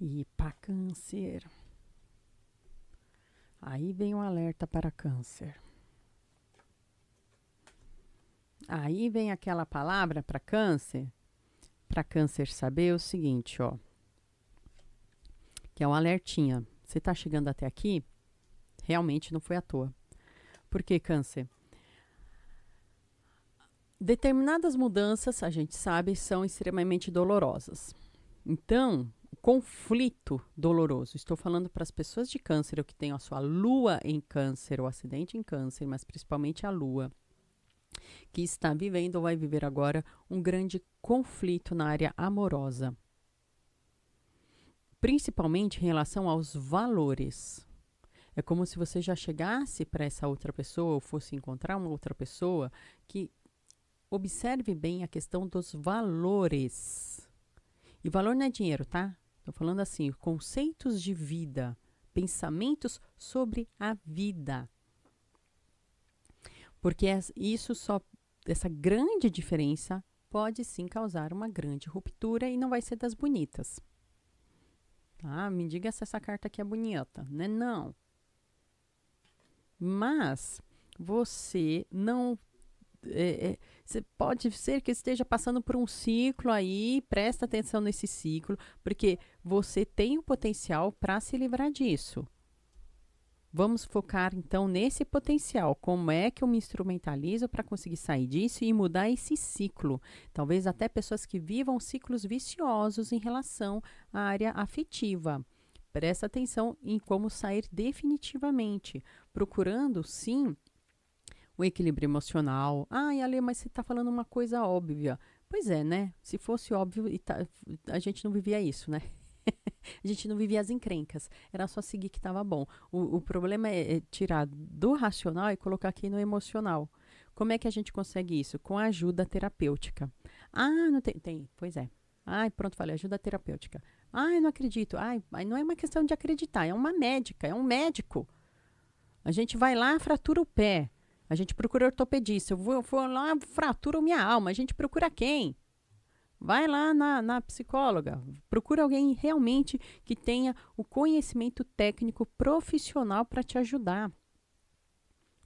Ipa, Câncer. Aí vem o alerta para Câncer. Aí vem aquela palavra para Câncer saber o seguinte, ó. Que é um alertinha. Você tá chegando até aqui? Realmente não foi à toa. Por que, Câncer? Determinadas mudanças, a gente sabe, são extremamente dolorosas. Então, o conflito doloroso. Estou falando para as pessoas de Câncer, ou que têm a sua lua em Câncer, ou acidente em Câncer, mas principalmente a lua, que está vivendo ou vai viver agora um grande conflito na área amorosa. Principalmente em relação aos valores. É como se você já chegasse para essa outra pessoa, ou fosse encontrar uma outra pessoa, que observe bem a questão dos valores. E valor não é dinheiro, tá? Estou falando assim, conceitos de vida, pensamentos sobre a vida. Porque essa grande diferença pode sim causar uma grande ruptura e não vai ser das bonitas. Me diga se essa carta aqui é bonita, né? Não. Mas você não... pode ser que esteja passando por um ciclo aí, presta atenção nesse ciclo, porque você tem o potencial para se livrar disso. Vamos focar, então, nesse potencial. Como é que eu me instrumentalizo para conseguir sair disso e mudar esse ciclo? Talvez até pessoas que vivam ciclos viciosos em relação à área afetiva. Presta atenção em como sair definitivamente, procurando, sim, o equilíbrio emocional. Ai, Ale, mas você está falando uma coisa óbvia. Pois é, né? Se fosse óbvio, a gente não vivia isso, né? A gente não vivia as encrencas. Era só seguir que estava bom. O problema é tirar do racional e colocar aqui no emocional. Como é que a gente consegue isso? Com a ajuda terapêutica. Ah, não tem. Tem, pois é. Ai, pronto, falei, ajuda terapêutica. Ai, não acredito. Ai, não é uma questão de acreditar, é uma médica, é um médico. A gente vai lá, fratura o pé. A gente procura ortopedista. Eu vou lá, fraturo minha alma. A gente procura quem? Vai lá na psicóloga. Procura alguém realmente que tenha o conhecimento técnico profissional para te ajudar.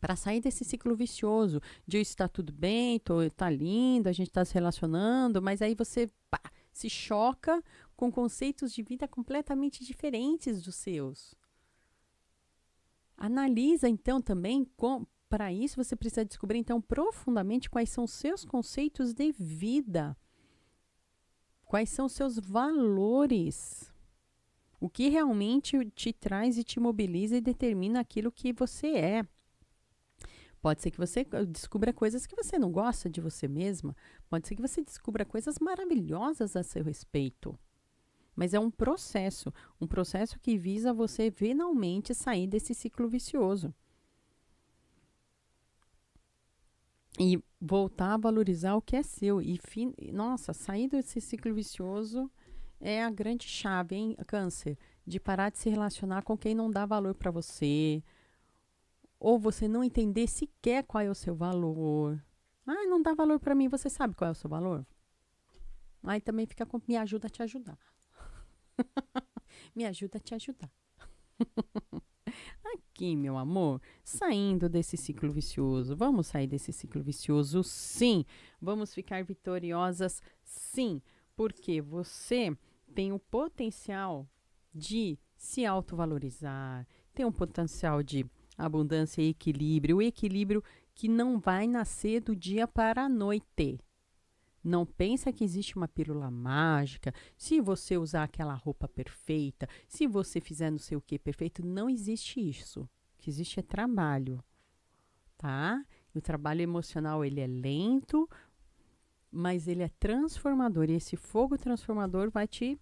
Para sair desse ciclo vicioso de está tudo bem, tá lindo, a gente está se relacionando, mas aí você se choca com conceitos de vida completamente diferentes dos seus. Analisa, então, também para isso você precisa descobrir, então, profundamente quais são os seus conceitos de vida. Quais são os seus valores? O que realmente te traz e te mobiliza e determina aquilo que você é. Pode ser que você descubra coisas que você não gosta de você mesma. Pode ser que você descubra coisas maravilhosas a seu respeito. Mas é um processo que visa você finalmente sair desse ciclo vicioso. E voltar a valorizar o que é seu. Nossa, sair desse ciclo vicioso é a grande chave, hein, Câncer? De parar de se relacionar com quem não dá valor para você. Ou você não entender sequer qual é o seu valor. Ah, não dá valor para mim, você sabe qual é o seu valor? Aí também fica com me ajuda a te ajudar. Me ajuda a te ajudar. Aqui, meu amor, saindo desse ciclo vicioso. Vamos sair desse ciclo vicioso, sim. Vamos ficar vitoriosas, sim. Porque você tem o potencial de se autovalorizar, tem um potencial de abundância e equilíbrio. O equilíbrio que não vai nascer do dia para a noite. Não pensa que existe uma pílula mágica. Se você usar aquela roupa perfeita, se você fizer não sei o que perfeito, não existe isso. O que existe é trabalho, tá? E o trabalho emocional, ele é lento, mas ele é transformador. E esse fogo transformador vai te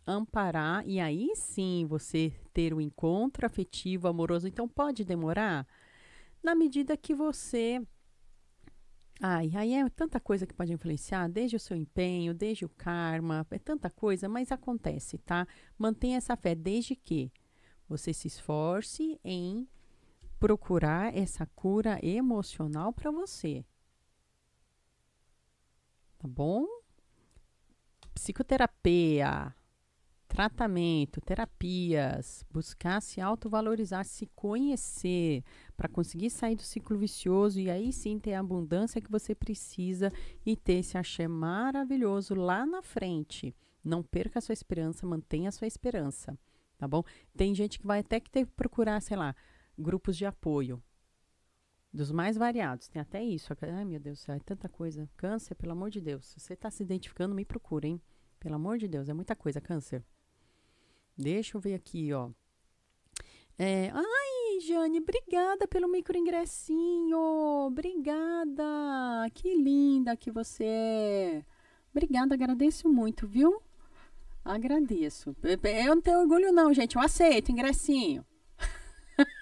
amparar. E aí sim, você ter um encontro afetivo, amoroso. Então, pode demorar? Na medida que você... aí é tanta coisa que pode influenciar, desde o seu empenho, desde o karma, é tanta coisa, mas acontece, tá? Mantenha essa fé, desde que você se esforce em procurar essa cura emocional para você. Tá bom? Psicoterapia, tratamento, terapias, buscar se autovalorizar, se conhecer, para conseguir sair do ciclo vicioso e aí sim ter a abundância que você precisa e ter esse axé maravilhoso lá na frente. Não perca a sua esperança, mantenha a sua esperança, tá bom? Tem gente que vai até que ter que procurar, sei lá, grupos de apoio, dos mais variados, tem até isso. Ai, meu Deus, é tanta coisa. Câncer, pelo amor de Deus, se você está se identificando, me procura, hein? Pelo amor de Deus, é muita coisa, Câncer. Deixa eu ver aqui, ó. Ai, Jane, obrigada pelo microingressinho. Obrigada. Que linda que você é. Obrigada, agradeço muito, viu? Agradeço. Eu não tenho orgulho não, gente. Eu aceito ingressinho.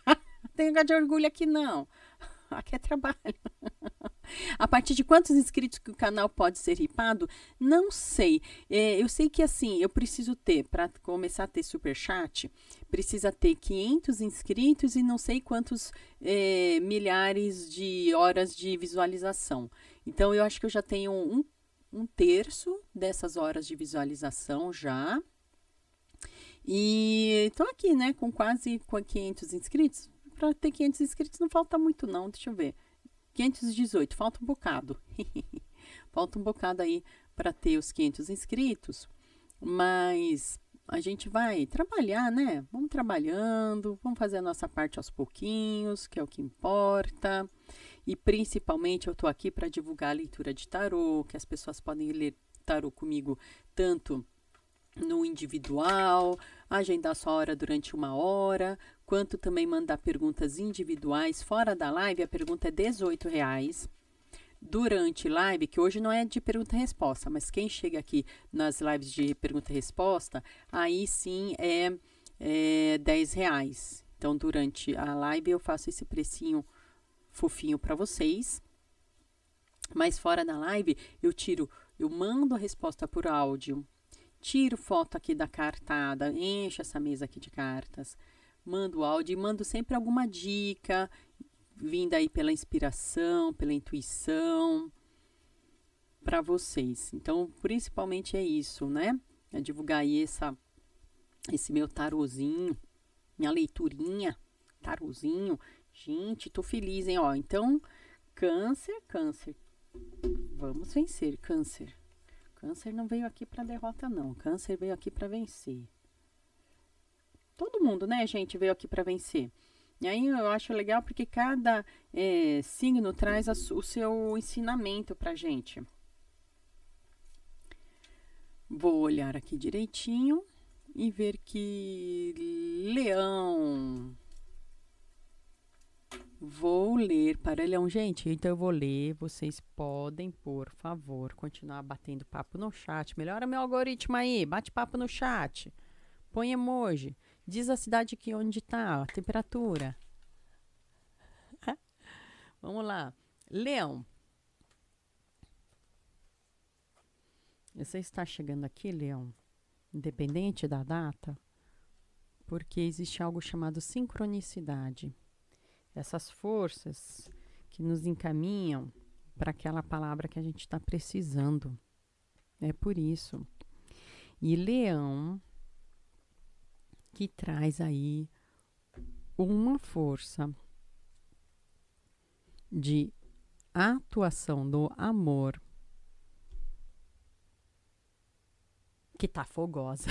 Não tenho de orgulho aqui não. Aqui é trabalho. A partir de quantos inscritos que o canal pode ser ripado? Não sei. Eu sei que assim, eu preciso ter, para começar a ter superchat, precisa ter 500 inscritos e não sei quantos milhares de horas de visualização. Então, eu acho que eu já tenho um terço dessas horas de visualização já. E estou aqui, né, com quase 500 inscritos. Para ter 500 inscritos não falta muito não, deixa eu ver. 518, falta um bocado. Falta um bocado aí para ter os 500 inscritos. Mas a gente vai trabalhar, né? Vamos trabalhando, vamos fazer a nossa parte aos pouquinhos, que é o que importa. E principalmente eu tô aqui para divulgar a leitura de tarô, que as pessoas podem ler tarô comigo tanto no individual, agendar sua hora durante 1 hora, quanto também mandar perguntas individuais fora da live. A pergunta é R$ 18. Durante live, que hoje não é de pergunta e resposta, mas quem chega aqui nas lives de pergunta e resposta, aí sim é R$ 10. Então, durante a live eu faço esse precinho fofinho para vocês. Mas fora da live, eu mando a resposta por áudio, tiro foto aqui da cartada, encho essa mesa aqui de cartas, mando áudio e mando sempre alguma dica, vinda aí pela inspiração, pela intuição, para vocês. Então, principalmente é isso, né? É divulgar aí esse meu tarozinho, minha leiturinha, tarozinho. Gente, tô feliz, hein? Ó, então, câncer. Vamos vencer, câncer. Câncer não veio aqui para derrota, não. Câncer veio aqui para vencer. Todo mundo, né, gente, veio aqui para vencer. E aí eu acho legal porque cada signo traz o seu ensinamento pra gente. Vou olhar aqui direitinho e ver que Leão. Vou ler para Leão. Gente, então eu vou ler. Vocês podem, por favor, continuar batendo papo no chat. Melhora meu algoritmo aí. Bate papo no chat. Põe emoji. Diz a cidade que onde tá, a temperatura. Vamos lá. Leão. Você está chegando aqui, Leão, independente da data, porque existe algo chamado sincronicidade. Essas forças que nos encaminham para aquela palavra que a gente está precisando. É por isso. E Leão, que traz aí uma força de atuação do amor, que tá fogosa.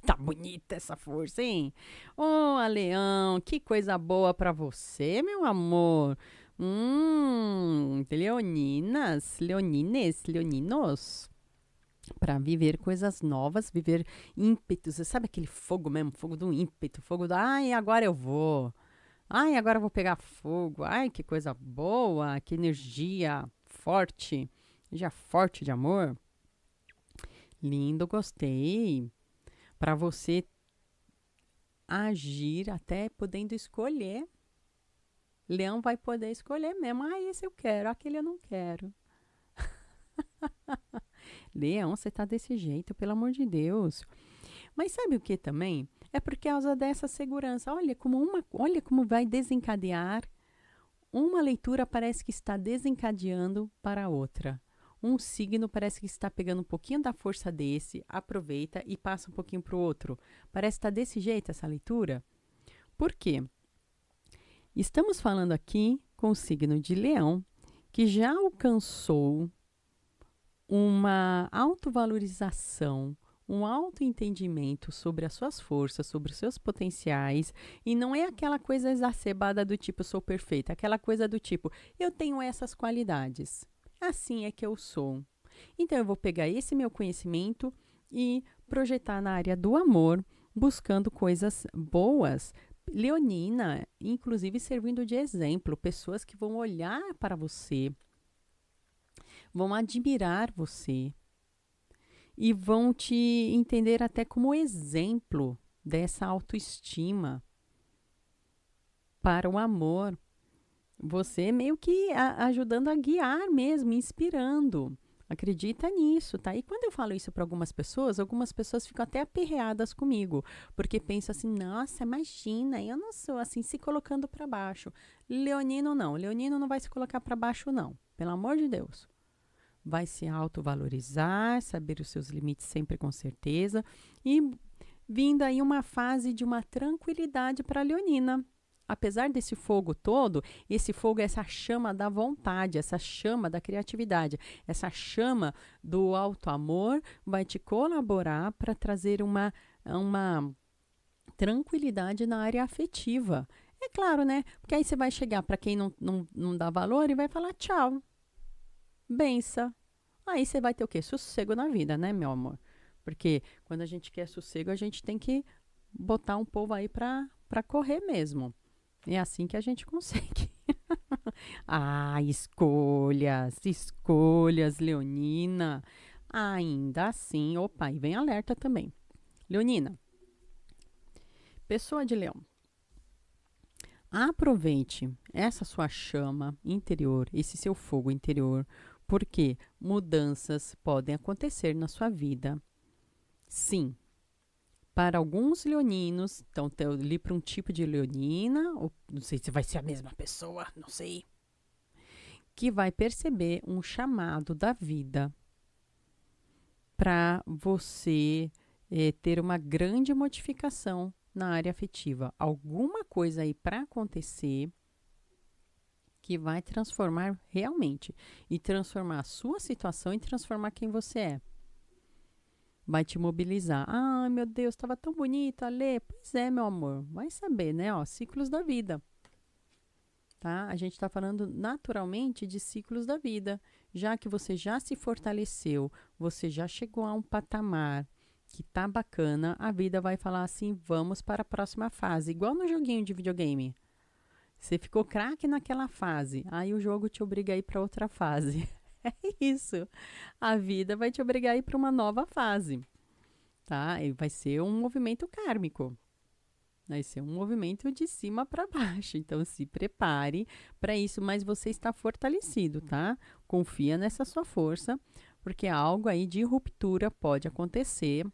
Tá bonita essa força, hein? Ô, Leão, que coisa boa pra você, meu amor. Leoninos. Para viver coisas novas, viver ímpetos. Você sabe aquele fogo mesmo? Fogo do ímpeto. Fogo do, ai, agora eu vou. Ai, agora eu vou pegar fogo. Ai, que coisa boa. Que energia forte. Energia forte de amor. Lindo, gostei. Para você agir até podendo escolher. Leão vai poder escolher mesmo. Ah, esse eu quero, aquele eu não quero. Leão, você tá desse jeito, pelo amor de Deus. Mas sabe o que também? É por causa dessa segurança. Olha como vai desencadear. Uma leitura parece que está desencadeando para a outra. Um signo parece que está pegando um pouquinho da força desse, aproveita e passa um pouquinho para o outro. Parece que está desse jeito essa leitura. Por quê? Estamos falando aqui com o signo de Leão, que já alcançou uma autovalorização, um autoentendimento sobre as suas forças, sobre os seus potenciais, e não é aquela coisa exacerbada do tipo, sou perfeita, aquela coisa do tipo, eu tenho essas qualidades. Assim é que eu sou. Então, eu vou pegar esse meu conhecimento e projetar na área do amor, buscando coisas boas. Leonina, inclusive servindo de exemplo, pessoas que vão olhar para você, vão admirar você e vão te entender até como exemplo dessa autoestima para o amor. Você meio que ajudando a guiar mesmo, inspirando. Acredita nisso, tá? E quando eu falo isso para algumas pessoas ficam até aperreadas comigo, porque pensam assim, nossa, imagina, eu não sou assim, se colocando para baixo. Leonino não vai se colocar para baixo não, pelo amor de Deus. Vai se autovalorizar, saber os seus limites sempre com certeza, e vindo aí uma fase de uma tranquilidade para a Leonina. apesar desse fogo todo, esse fogo é essa chama da vontade, essa chama da criatividade, essa chama do auto-amor vai te colaborar para trazer uma tranquilidade na área afetiva. É claro, né? Porque aí você vai chegar para quem não dá valor e vai falar tchau, benção. Aí você vai ter o quê? Sossego na vida, né, meu amor? Porque quando a gente quer sossego, a gente tem que botar um povo aí para correr mesmo. É assim que a gente consegue. Ah, escolhas, escolhas, Leonina. Ainda assim, opa, e vem alerta também. Leonina, pessoa de Leão, aproveite essa sua chama interior, esse seu fogo interior, porque mudanças podem acontecer na sua vida. Sim, para alguns leoninos, então eu li para um tipo de leonina, ou não sei se vai ser a mesma pessoa, não sei, que vai perceber um chamado da vida para você ter uma grande modificação na área afetiva. Alguma coisa aí para acontecer que vai transformar realmente e transformar a sua situação e transformar quem você é. Vai te mobilizar. Ah, meu Deus, estava tão bonito, Ale. Pois é, meu amor. Vai saber, né? Ó, ciclos da vida. Tá? A gente está falando naturalmente de ciclos da vida. Já que você já se fortaleceu, você já chegou a um patamar que tá bacana, a vida vai falar assim, vamos para a próxima fase. Igual no joguinho de videogame. Você ficou craque naquela fase, aí o jogo te obriga a ir para outra fase. É isso. A vida vai te obrigar a ir para uma nova fase, tá? E vai ser um movimento kármico. Vai ser um movimento de cima para baixo. Então, se prepare para isso, mas você está fortalecido, tá? Confia nessa sua força, porque algo aí de ruptura pode acontecer.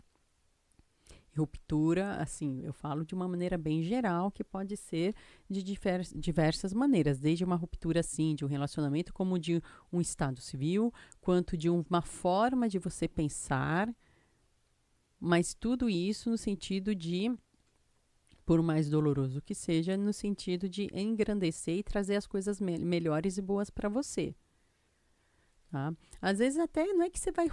Ruptura, assim, eu falo de uma maneira bem geral, que pode ser de diversas maneiras, desde uma ruptura, assim, de um relacionamento, como de um estado civil, quanto de uma forma de você pensar, mas tudo isso no sentido de, por mais doloroso que seja, no sentido de engrandecer e trazer as coisas melhores e boas para você. Tá? Às vezes até não é que você vai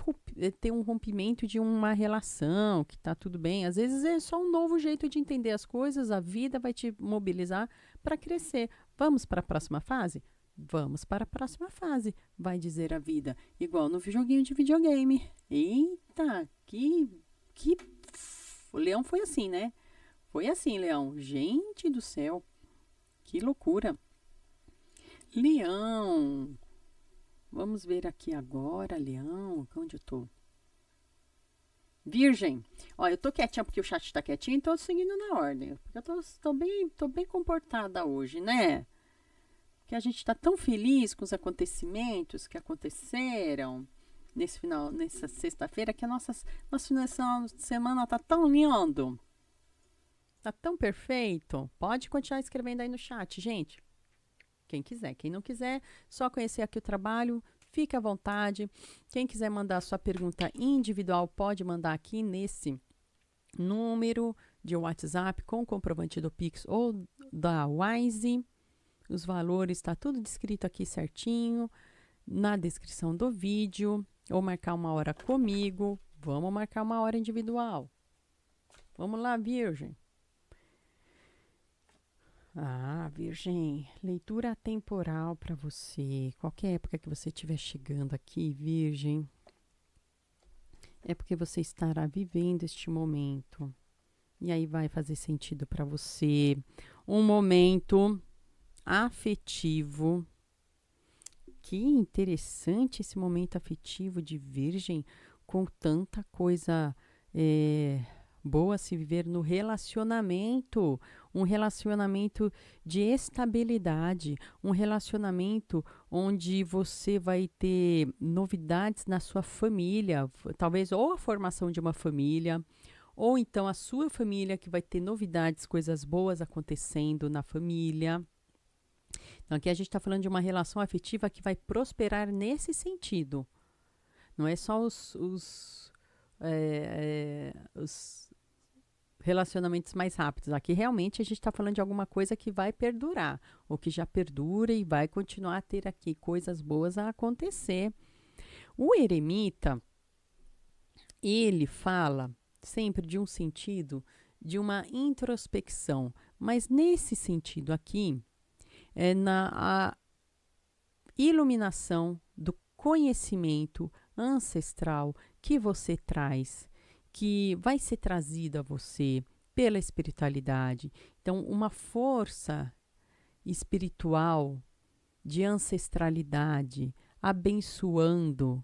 ter um rompimento de uma relação, que tá tudo bem. Às vezes é só um novo jeito de entender as coisas, a vida vai te mobilizar para crescer. Vamos para a próxima fase? Vamos para a próxima fase, vai dizer a vida. Igual no joguinho de videogame. Eita, que... O Leão foi assim, né? Foi assim, Leão. Gente do céu, que loucura. Leão... Vamos ver aqui agora, Leão, onde eu tô? Virgem. Ó, eu tô quietinha porque o chat tá quietinho, então eu tô seguindo na ordem. Porque eu tô bem comportada hoje, né? Porque a gente tá tão feliz com os acontecimentos que aconteceram nessa sexta-feira, que nosso final de semana tá tão lindo. Tá tão perfeito. Pode continuar escrevendo aí no chat, gente. Quem quiser. Quem não quiser, só conhecer aqui o trabalho, fique à vontade. Quem quiser mandar sua pergunta individual, pode mandar aqui nesse número de WhatsApp com o comprovante do Pix ou da Wise. Os valores, está tudo descrito aqui certinho na descrição do vídeo. Ou marcar uma hora comigo. Vamos marcar uma hora individual. Vamos lá, Virgem. Ah, Virgem, leitura temporal para você. Qualquer época que você estiver chegando aqui, Virgem, é porque você estará vivendo este momento. E aí vai fazer sentido para você. Um momento afetivo. Que interessante esse momento afetivo de Virgem, com tanta coisa boa a se viver no relacionamento. Um relacionamento de estabilidade, um relacionamento onde você vai ter novidades na sua família, talvez ou a formação de uma família, ou então a sua família que vai ter novidades, coisas boas acontecendo na família. Então aqui a gente está falando de uma relação afetiva que vai prosperar nesse sentido. Não é só os relacionamentos mais rápidos. Aqui realmente a gente está falando de alguma coisa que vai perdurar, ou que já perdura e vai continuar a ter aqui coisas boas a acontecer. O eremita, ele fala sempre de um sentido de uma introspecção, mas nesse sentido aqui, é na iluminação do conhecimento ancestral que você traz, que vai ser trazido a você pela espiritualidade. Então, uma força espiritual de ancestralidade abençoando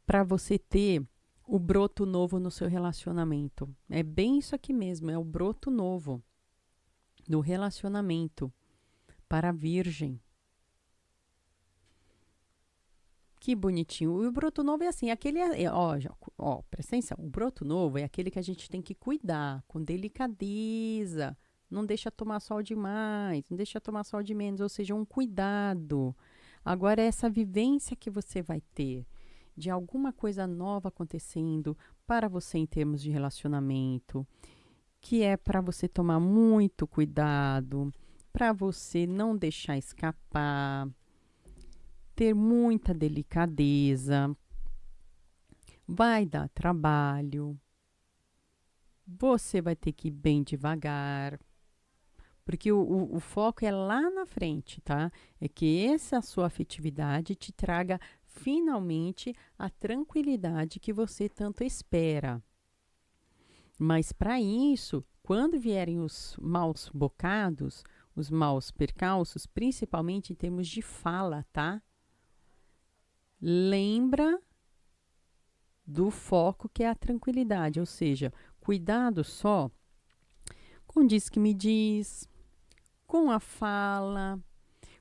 para você ter o broto novo no seu relacionamento. É bem isso aqui mesmo, é o broto novo do relacionamento para a Virgem. Que bonitinho. E o broto novo é assim, aquele, presta atenção, o broto novo é aquele que a gente tem que cuidar com delicadeza, não deixa tomar sol demais, não deixa tomar sol de menos, ou seja, um cuidado. Agora, essa vivência que você vai ter de alguma coisa nova acontecendo para você em termos de relacionamento, que é para você tomar muito cuidado, para você não deixar escapar, ter muita delicadeza, vai dar trabalho, você vai ter que ir bem devagar, porque o foco é lá na frente, tá? É que essa sua afetividade te traga finalmente a tranquilidade que você tanto espera. Mas para isso, quando vierem os maus bocados, os maus percalços, principalmente em termos de fala, tá? Lembra do foco que é a tranquilidade, ou seja, cuidado só com diz que me diz, com a fala,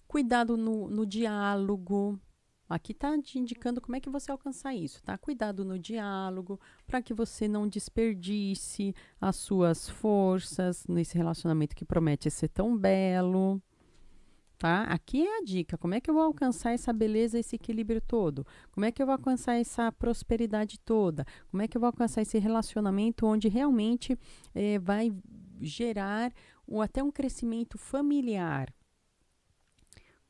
cuidado no diálogo. Aqui está te indicando como é que você alcançar isso, tá? Cuidado no diálogo, para que você não desperdice as suas forças nesse relacionamento que promete ser tão belo, tá? Aqui é a dica, como é que eu vou alcançar essa beleza, esse equilíbrio todo? Como é que eu vou alcançar essa prosperidade toda? Como é que eu vou alcançar esse relacionamento onde realmente vai gerar até um crescimento familiar?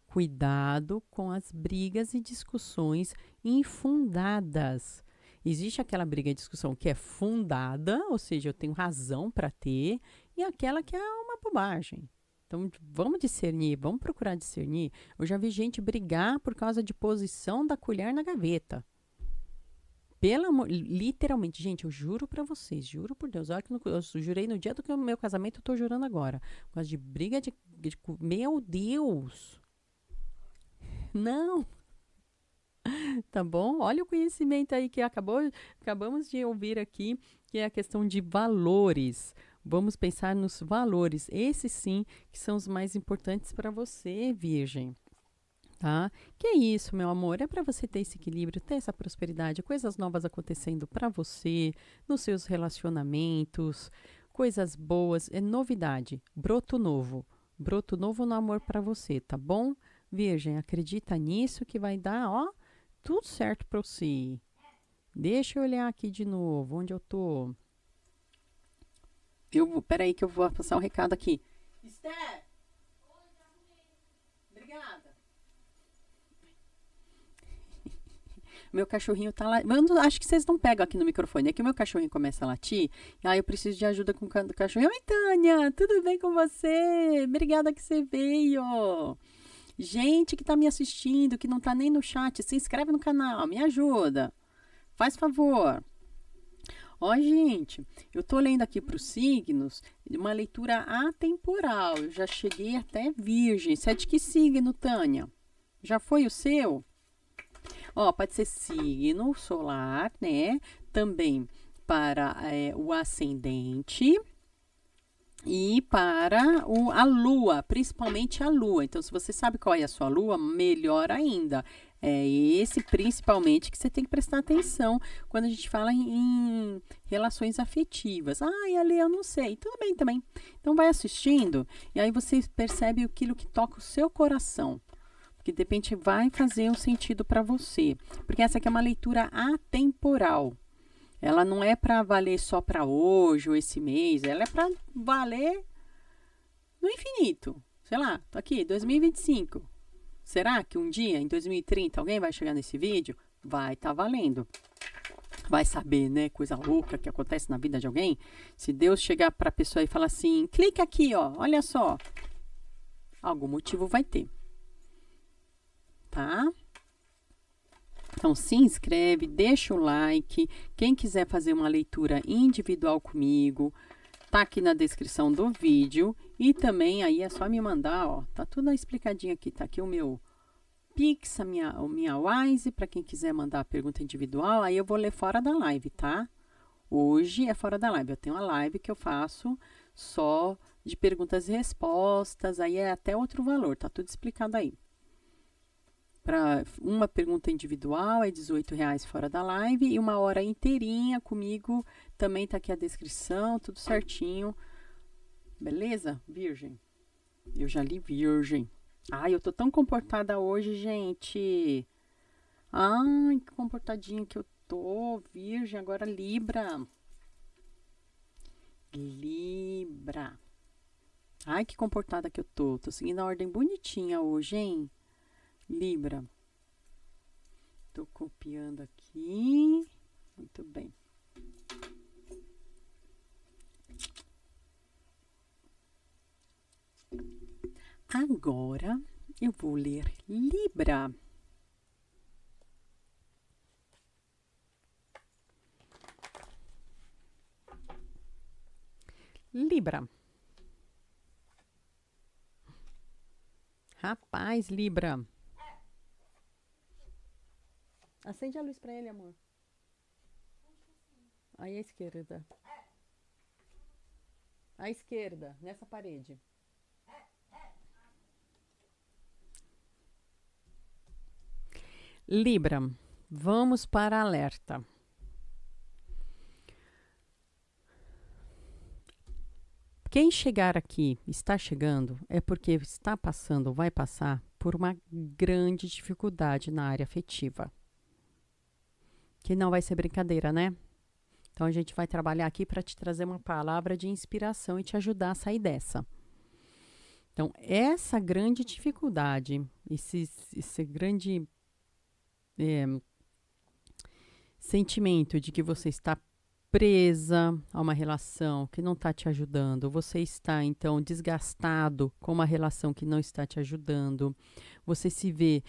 Cuidado com as brigas e discussões infundadas. Existe aquela briga e discussão que é fundada, ou seja, eu tenho razão para ter, e aquela que é uma bobagem. Então, vamos discernir, vamos procurar discernir. Eu já vi gente brigar por causa de posição da colher na gaveta. Literalmente, gente, eu juro para vocês, juro por Deus, olha que eu jurei no dia do meu casamento, eu tô jurando agora. Por causa de briga de meu Deus! Não, tá bom? Olha o conhecimento aí que acabamos de ouvir aqui, que é a questão de valores. Vamos pensar nos valores, esses sim que são os mais importantes para você, Virgem. Tá? Que é isso, meu amor, é para você ter esse equilíbrio, ter essa prosperidade, coisas novas acontecendo para você, nos seus relacionamentos, coisas boas, é novidade, broto novo no amor para você, tá bom? Virgem, acredita nisso que vai dar, ó, tudo certo para você. Deixa eu olhar aqui de novo, onde eu tô. Peraí que eu vou passar um recado aqui. Esther! Obrigada. Meu cachorrinho tá lá. Acho que vocês não pegam aqui no microfone. É que o meu cachorrinho começa a latir. Aí eu preciso de ajuda com o cachorrinho. Oi, Tânia, tudo bem com você? Obrigada que você veio. Gente que tá me assistindo, que não tá nem no chat, se inscreve no canal, me ajuda. Faz favor. Ó, gente, eu tô lendo aqui para os signos uma leitura atemporal. Eu já cheguei até Virgem. Você é de que signo, Tânia? Já foi o seu? Ó, pode ser signo solar, né? Também para o ascendente. E para a lua, principalmente a lua. Então, se você sabe qual é a sua lua, melhor ainda. É esse, principalmente, que você tem que prestar atenção quando a gente fala em relações afetivas. Ai, Ale, eu não sei. Tudo bem também. Então, vai assistindo e aí você percebe aquilo que toca o seu coração. Que, de repente, vai fazer um sentido para você. Porque essa aqui é uma leitura atemporal. Ela não é para valer só para hoje ou esse mês, ela é para valer no infinito. Sei lá, tô aqui, 2025. Será que um dia, em 2030, alguém vai chegar nesse vídeo? Vai estar valendo. Vai saber, né? Coisa louca que acontece na vida de alguém. Se Deus chegar para a pessoa e falar assim, clica aqui, ó, olha só. Algum motivo vai ter. Tá? Então se inscreve, deixa o like. Quem quiser fazer uma leitura individual comigo, tá aqui na descrição do vídeo. E também aí é só me mandar, ó, tá tudo explicadinho aqui. Tá aqui o meu Pix, a minha Wise, para quem quiser mandar a pergunta individual. Aí eu vou ler fora da live, tá? Hoje é fora da live. Eu tenho uma live que eu faço só de perguntas e respostas. Aí é até outro valor, tá tudo explicado aí. Para uma pergunta individual é R$18 fora da live e 1 hora inteirinha comigo. Também tá aqui a descrição, tudo certinho. Beleza? Virgem. Eu já li Virgem. Ai, eu tô tão comportada hoje, gente. Ai, que comportadinha que eu tô. Virgem, agora Libra. Libra. Ai, que comportada que eu tô. Tô seguindo a ordem bonitinha hoje, hein? Libra. Tô copiando aqui. Muito bem. Agora eu vou ler Libra. Libra. Rapaz, Libra. Acende a luz para ele, amor. Aí à esquerda. À esquerda, nessa parede. Libra, vamos para alerta. Quem chegar aqui, está chegando, é porque está passando ou vai passar por uma grande dificuldade na área afetiva. Que não vai ser brincadeira, né? Então a gente vai trabalhar aqui para te trazer uma palavra de inspiração e te ajudar a sair dessa. Então, essa grande dificuldade, esse grande sentimento de que você está presa a uma relação que não está te ajudando, você está então desgastado com uma relação que não está te ajudando, você se vê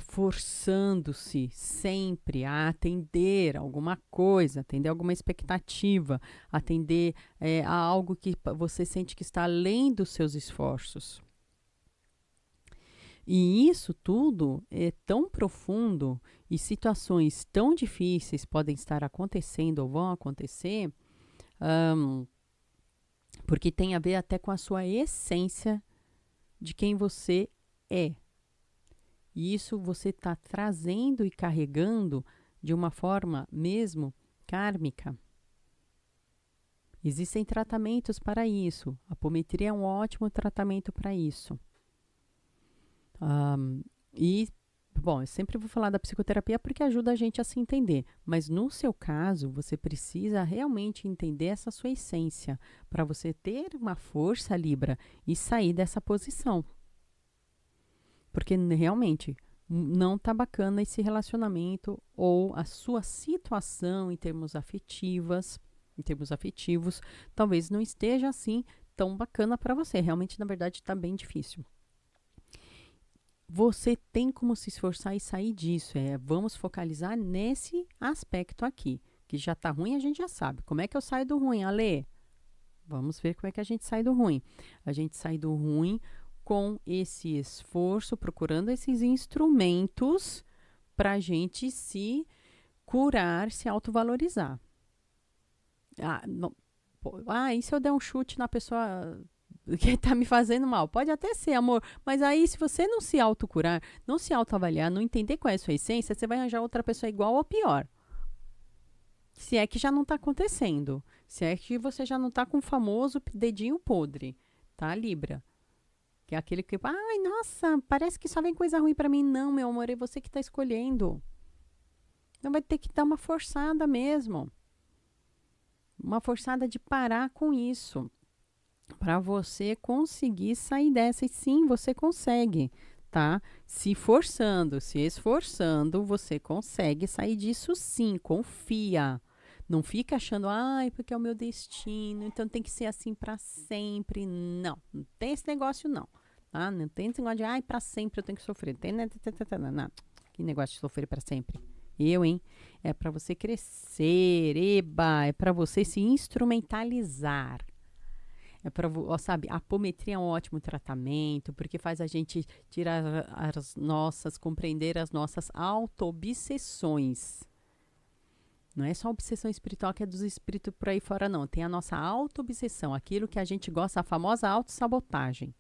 forçando-se sempre a atender alguma coisa, atender alguma expectativa, atender a algo que você sente que está além dos seus esforços. E isso tudo é tão profundo e situações tão difíceis podem estar acontecendo ou vão acontecer, porque tem a ver até com a sua essência de quem você é. E isso você está trazendo e carregando de uma forma mesmo kármica. Existem tratamentos para isso. A apometria é um ótimo tratamento para isso. Bom, eu sempre vou falar da psicoterapia porque ajuda a gente a se entender. Mas no seu caso, você precisa realmente entender essa sua essência para você ter uma força, Libra, e sair dessa posição. Porque realmente não tá bacana esse relacionamento ou a sua situação em termos afetivos, talvez não esteja assim tão bacana para você. Realmente, na verdade, está bem difícil. Você tem como se esforçar e sair disso. Vamos focalizar nesse aspecto aqui. Que já tá ruim, a gente já sabe. Como é que eu saio do ruim, Ale? Vamos ver como é que a gente sai do ruim. A gente sai do ruim com esse esforço, procurando esses instrumentos para a gente se curar, se autovalorizar. E se eu der um chute na pessoa que tá me fazendo mal? Pode até ser, amor, mas aí se você não se autocurar, não se autoavaliar, não entender qual é a sua essência, você vai arranjar outra pessoa igual ou pior. Se é que já não tá acontecendo, se é que você já não tá com o famoso dedinho podre, tá, Libra? Que é aquele que, ai, nossa, parece que só vem coisa ruim pra mim. Não, meu amor, é você que tá escolhendo. Então vai ter que dar uma forçada mesmo. uma forçada de parar com isso, para você conseguir sair dessa. E sim, você consegue, tá? Se forçando, se esforçando, você consegue sair disso sim, confia. Não fica achando, ai, porque é o meu destino, então tem que ser assim para sempre. Não, não tem esse negócio não, tá? Não tem esse negócio de, ai, para sempre eu tenho que sofrer. Tem, não. Que negócio de sofrer para sempre? Hein? É para você crescer, eba, é para você se instrumentalizar. É para, sabe, a apometria é um ótimo tratamento, porque faz a gente tirar compreender as nossas auto-obsessões. Não é só obsessão espiritual que é dos espíritos por aí fora, não. Tem a nossa auto-obsessão, aquilo que a gente gosta, a famosa autossabotagem.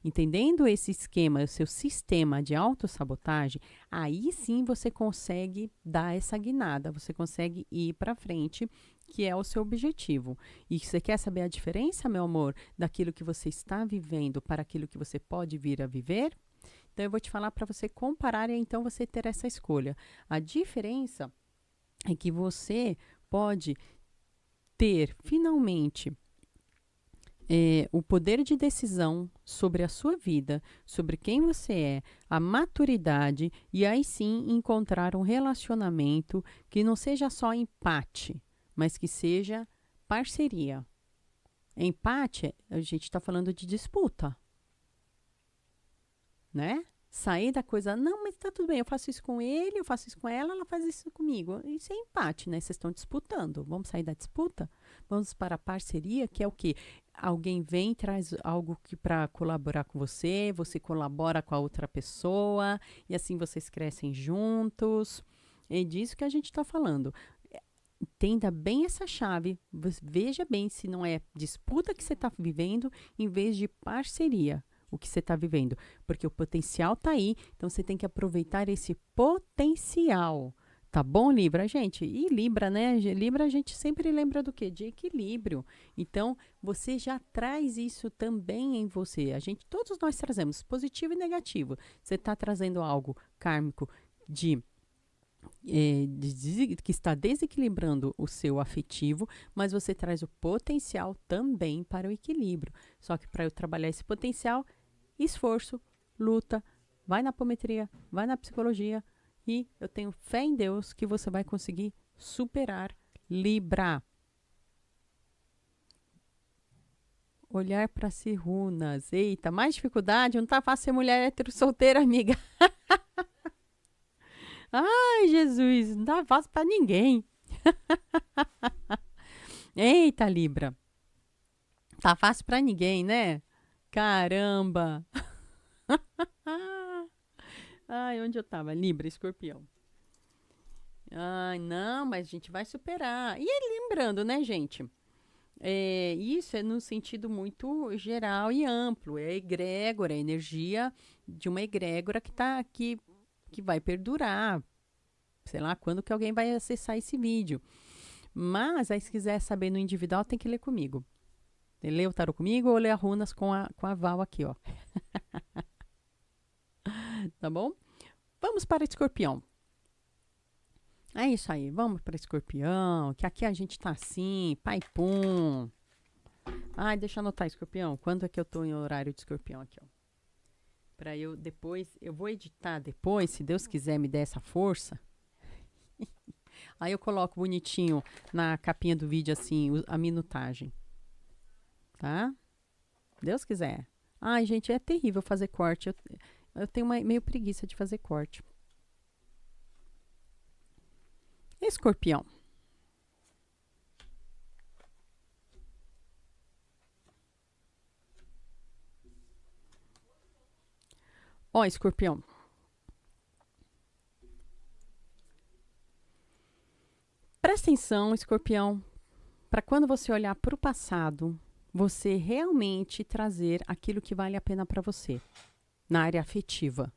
Entendendo esse esquema, o seu sistema de autossabotagem, aí sim você consegue dar essa guinada, você consegue ir para frente, que é o seu objetivo. E você quer saber a diferença, meu amor, daquilo que você está vivendo para aquilo que você pode vir a viver? Então, eu vou te falar para você comparar e então você ter essa escolha. A diferença é que você pode ter, finalmente, o poder de decisão sobre a sua vida, sobre quem você é, a maturidade, e aí sim encontrar um relacionamento que não seja só empate, mas que seja parceria. Empate, a gente está falando de disputa, né? Sair da coisa, não, mas tá tudo bem, eu faço isso com ele, eu faço isso com ela faz isso comigo. Isso é empate, né? Vocês estão disputando. Vamos sair da disputa? Vamos para a parceria, que é o quê? Alguém vem, traz algo para colaborar com você, você colabora com a outra pessoa, e assim vocês crescem juntos. É disso que a gente está falando. Entenda bem essa chave, veja bem se não é disputa que você está vivendo, em vez de parceria, o que você está vivendo. Porque o potencial está aí, então você tem que aproveitar esse potencial. Tá bom, Libra, gente? E Libra, né? Libra a gente sempre lembra do quê? De equilíbrio. Então, você já traz isso também em você. Todos nós trazemos positivo e negativo. Você está trazendo algo kármico que está desequilibrando o seu afetivo, mas você traz o potencial também para o equilíbrio. Só que para eu trabalhar esse potencial, esforço, luta, vai na apometria, vai na psicologia, e eu tenho fé em Deus que você vai conseguir superar. Libra. Olhar para si, runas. Eita, mais dificuldade? Não tá fácil ser mulher hétero solteira, amiga. Ai, Jesus, não tá fácil para ninguém. Eita, Libra. Tá fácil para ninguém, né? Caramba. Ai, onde eu tava? Libra, Escorpião. Ai, não, mas a gente vai superar. E lembrando, né, gente? Isso é no sentido muito geral e amplo. É a egrégora, a energia de uma egrégora que tá aqui, que vai perdurar. Sei lá quando que alguém vai acessar esse vídeo. Mas, aí se quiser saber no individual, tem que ler comigo. Lê o tarô comigo ou lê a runas com a Val aqui, ó. Tá bom? Vamos para Escorpião. É isso aí, vamos para Escorpião, que aqui a gente tá assim, pai pum. Ai, deixa eu anotar, Escorpião. Quando é que eu tô em horário de Escorpião aqui, ó? Pra eu depois, eu vou editar depois, se Deus quiser me der essa força. Aí eu coloco bonitinho na capinha do vídeo, assim, a minutagem. Tá? Deus quiser. Ai, gente, é terrível fazer corte. Eu tenho meio preguiça de fazer corte. Escorpião. Ó, Escorpião. Presta atenção, Escorpião, para quando você olhar para o passado, você realmente trazer aquilo que vale a pena para você, na área afetiva.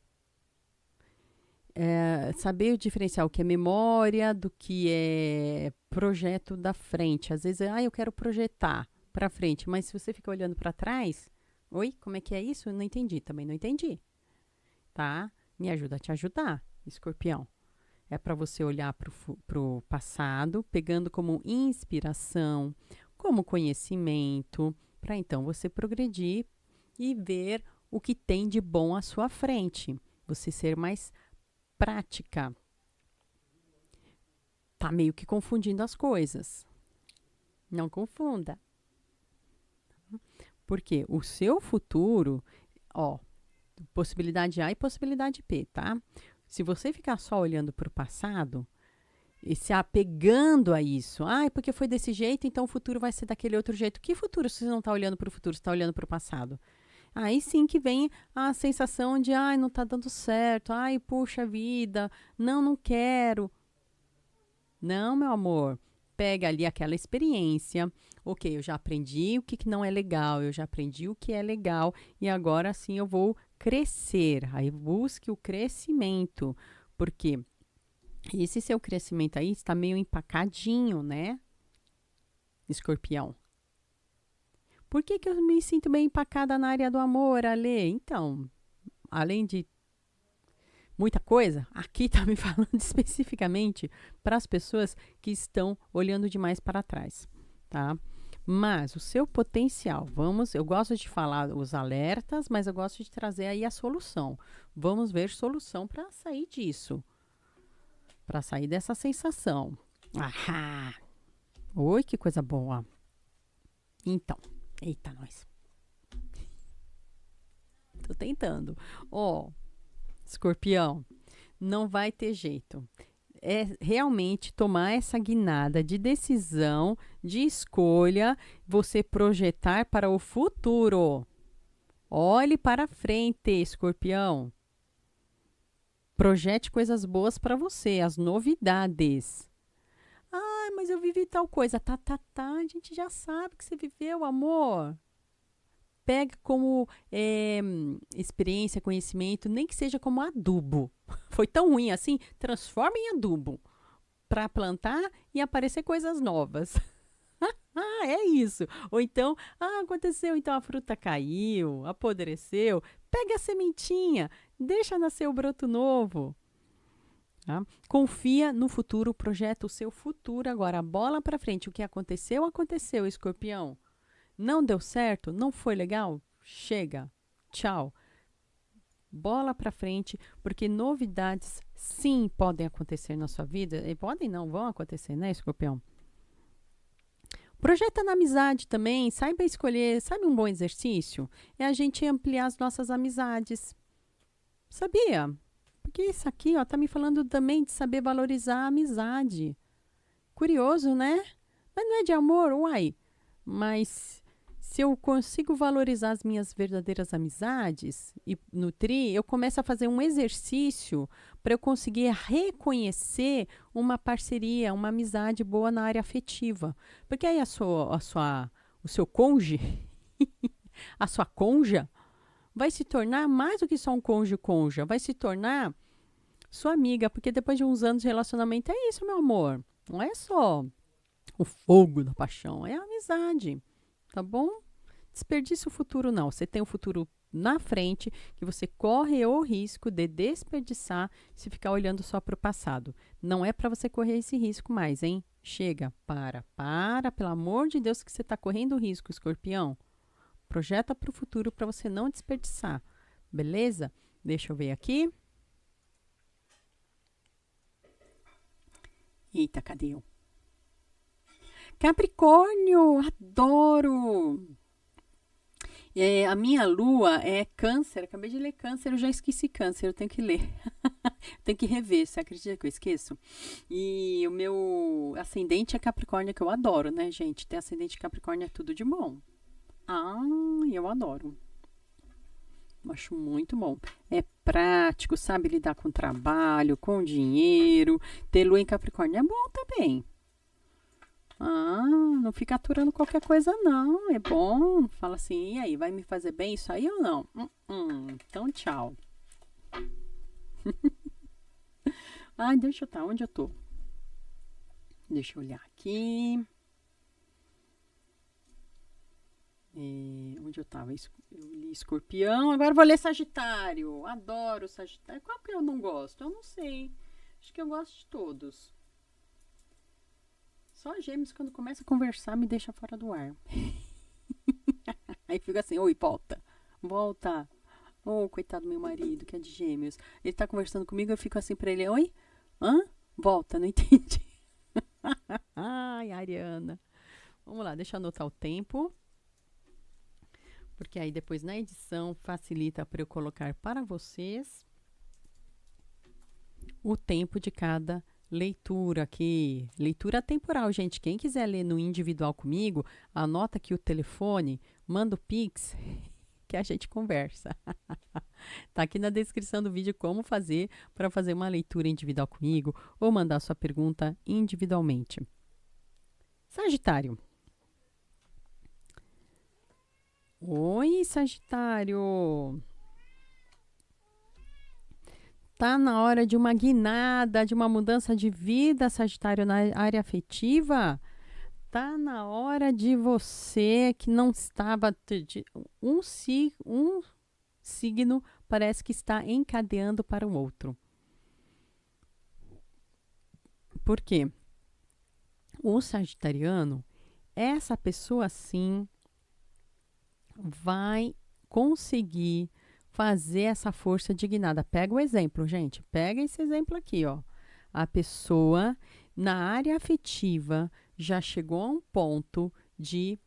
Saber diferenciar o que é memória do que é projeto da frente. Às vezes, eu quero projetar para frente, mas se você fica olhando para trás, oi, como é que é isso? Eu não entendi, também não entendi. Tá? Me ajuda a te ajudar, Escorpião. é para você olhar para o passado, pegando como inspiração, como conhecimento, para então você progredir e ver o que tem de bom à sua frente. Você ser mais prática. Tá meio que confundindo as coisas. Não confunda. Porque o seu futuro, ó, possibilidade A e possibilidade B, tá? Se você ficar só olhando para o passado e se apegando a isso, porque foi desse jeito, então o futuro vai ser daquele outro jeito. Que futuro se você não está olhando para o futuro, você está olhando para o passado? Aí sim que vem a sensação de, não está dando certo, puxa vida, não quero. Não, meu amor, pega ali aquela experiência. Ok, eu já aprendi o que não é legal, eu já aprendi o que é legal e agora sim eu vou crescer. Aí busque o crescimento, porque esse seu crescimento aí está meio empacadinho, né, Escorpião? Por que eu me sinto bem empacada na área do amor, Ale? Então, além de muita coisa, aqui está me falando especificamente para as pessoas que estão olhando demais para trás, tá? Mas o seu potencial, eu gosto de falar os alertas, mas eu gosto de trazer aí a solução. Vamos ver solução para sair disso, para sair dessa sensação. Ahá! Oi, que coisa boa. Então, eita, nós. Tô tentando. Escorpião, não vai ter jeito. É realmente tomar essa guinada de decisão, de escolha, você projetar para o futuro. Olhe para frente, Escorpião. Projete coisas boas para você, as novidades. Mas eu vivi tal coisa. Tá, a gente já sabe que você viveu, amor. Pega como experiência, conhecimento, nem que seja como adubo. Foi tão ruim assim, transforma em adubo para plantar e aparecer coisas novas. É isso. Ou então, aconteceu, então a fruta caiu, apodreceu. Pega a sementinha, deixa nascer o broto novo. Tá? Confia no futuro, projeta o seu futuro agora. A bola para frente. O que aconteceu, aconteceu, Escorpião. Não deu certo? Não foi legal? Chega. Tchau. Bola para frente, porque novidades sim podem acontecer na sua vida. E podem não, vão acontecer, né, Escorpião? Projeta na amizade também, saiba escolher, sabe um bom exercício? É a gente ampliar as nossas amizades. Sabia? Porque isso aqui, tá me falando também de saber valorizar a amizade. Curioso, né? Mas não é de amor, uai. Mas se eu consigo valorizar as minhas verdadeiras amizades e nutrir, eu começo a fazer um exercício para eu conseguir reconhecer uma parceria, uma amizade boa na área afetiva. Porque aí o seu cônjuge, a sua conja, vai se tornar mais do que só um cônjuge-conja, vai se tornar sua amiga, porque depois de uns anos de relacionamento é isso, meu amor. Não é só o fogo da paixão, é a amizade, tá bom? Desperdice o futuro não, você tem o futuro na frente que você corre o risco de desperdiçar se ficar olhando só para o passado. Não é para você correr esse risco mais, hein? Chega, para, pelo amor de Deus que você está correndo risco, Escorpião. Projeta para o futuro para você não desperdiçar, beleza? Deixa eu ver aqui. Eita, cadê eu? Capricórnio, adoro! A minha lua é câncer, acabei de ler câncer, eu já esqueci câncer, eu tenho que ler. Tenho que rever, você acredita que eu esqueço? E o meu ascendente é Capricórnio, que eu adoro, né, gente? Ter ascendente Capricórnio é tudo de bom. Eu adoro. Acho muito bom. É prático, sabe lidar com trabalho, com dinheiro. Ter lua em Capricórnio é bom também. Não fica aturando qualquer coisa, não. É bom. Fala assim, e aí, vai me fazer bem isso aí ou não? Então, tchau. Deixa eu estar. Onde eu tô? Deixa eu olhar aqui. Onde eu tava? Eu li Escorpião. Agora eu vou ler Sagitário. Adoro Sagitário. Qual que eu não gosto? Eu não sei. Acho que eu gosto de todos. Só Gêmeos, quando começa a conversar, me deixa fora do ar. Aí fica assim, oi, volta. Volta. Oh, coitado do meu marido, que é de Gêmeos. Ele tá conversando comigo, eu fico assim pra ele, oi? Hã? Volta, não entendi. Ai, Ariana. Vamos lá, deixa eu anotar o tempo. Porque aí depois na edição facilita para eu colocar para vocês o tempo de cada leitura aqui. Leitura temporal, gente. Quem quiser ler no individual comigo, anota aqui o telefone, manda o Pix que a gente conversa. Tá aqui na descrição do vídeo como fazer para fazer uma leitura individual comigo ou mandar sua pergunta individualmente. Sagitário. Oi, Sagitário. Tá na hora de uma guinada, de uma mudança de vida, Sagitário, na área afetiva? Tá na hora de você que não estava... Um signo parece que está encadeando para o outro. Por quê? O sagitariano, essa pessoa sim vai conseguir fazer essa força de guinada. Pega o exemplo, gente. Pega esse exemplo aqui, ó. A pessoa na área afetiva já chegou a um ponto de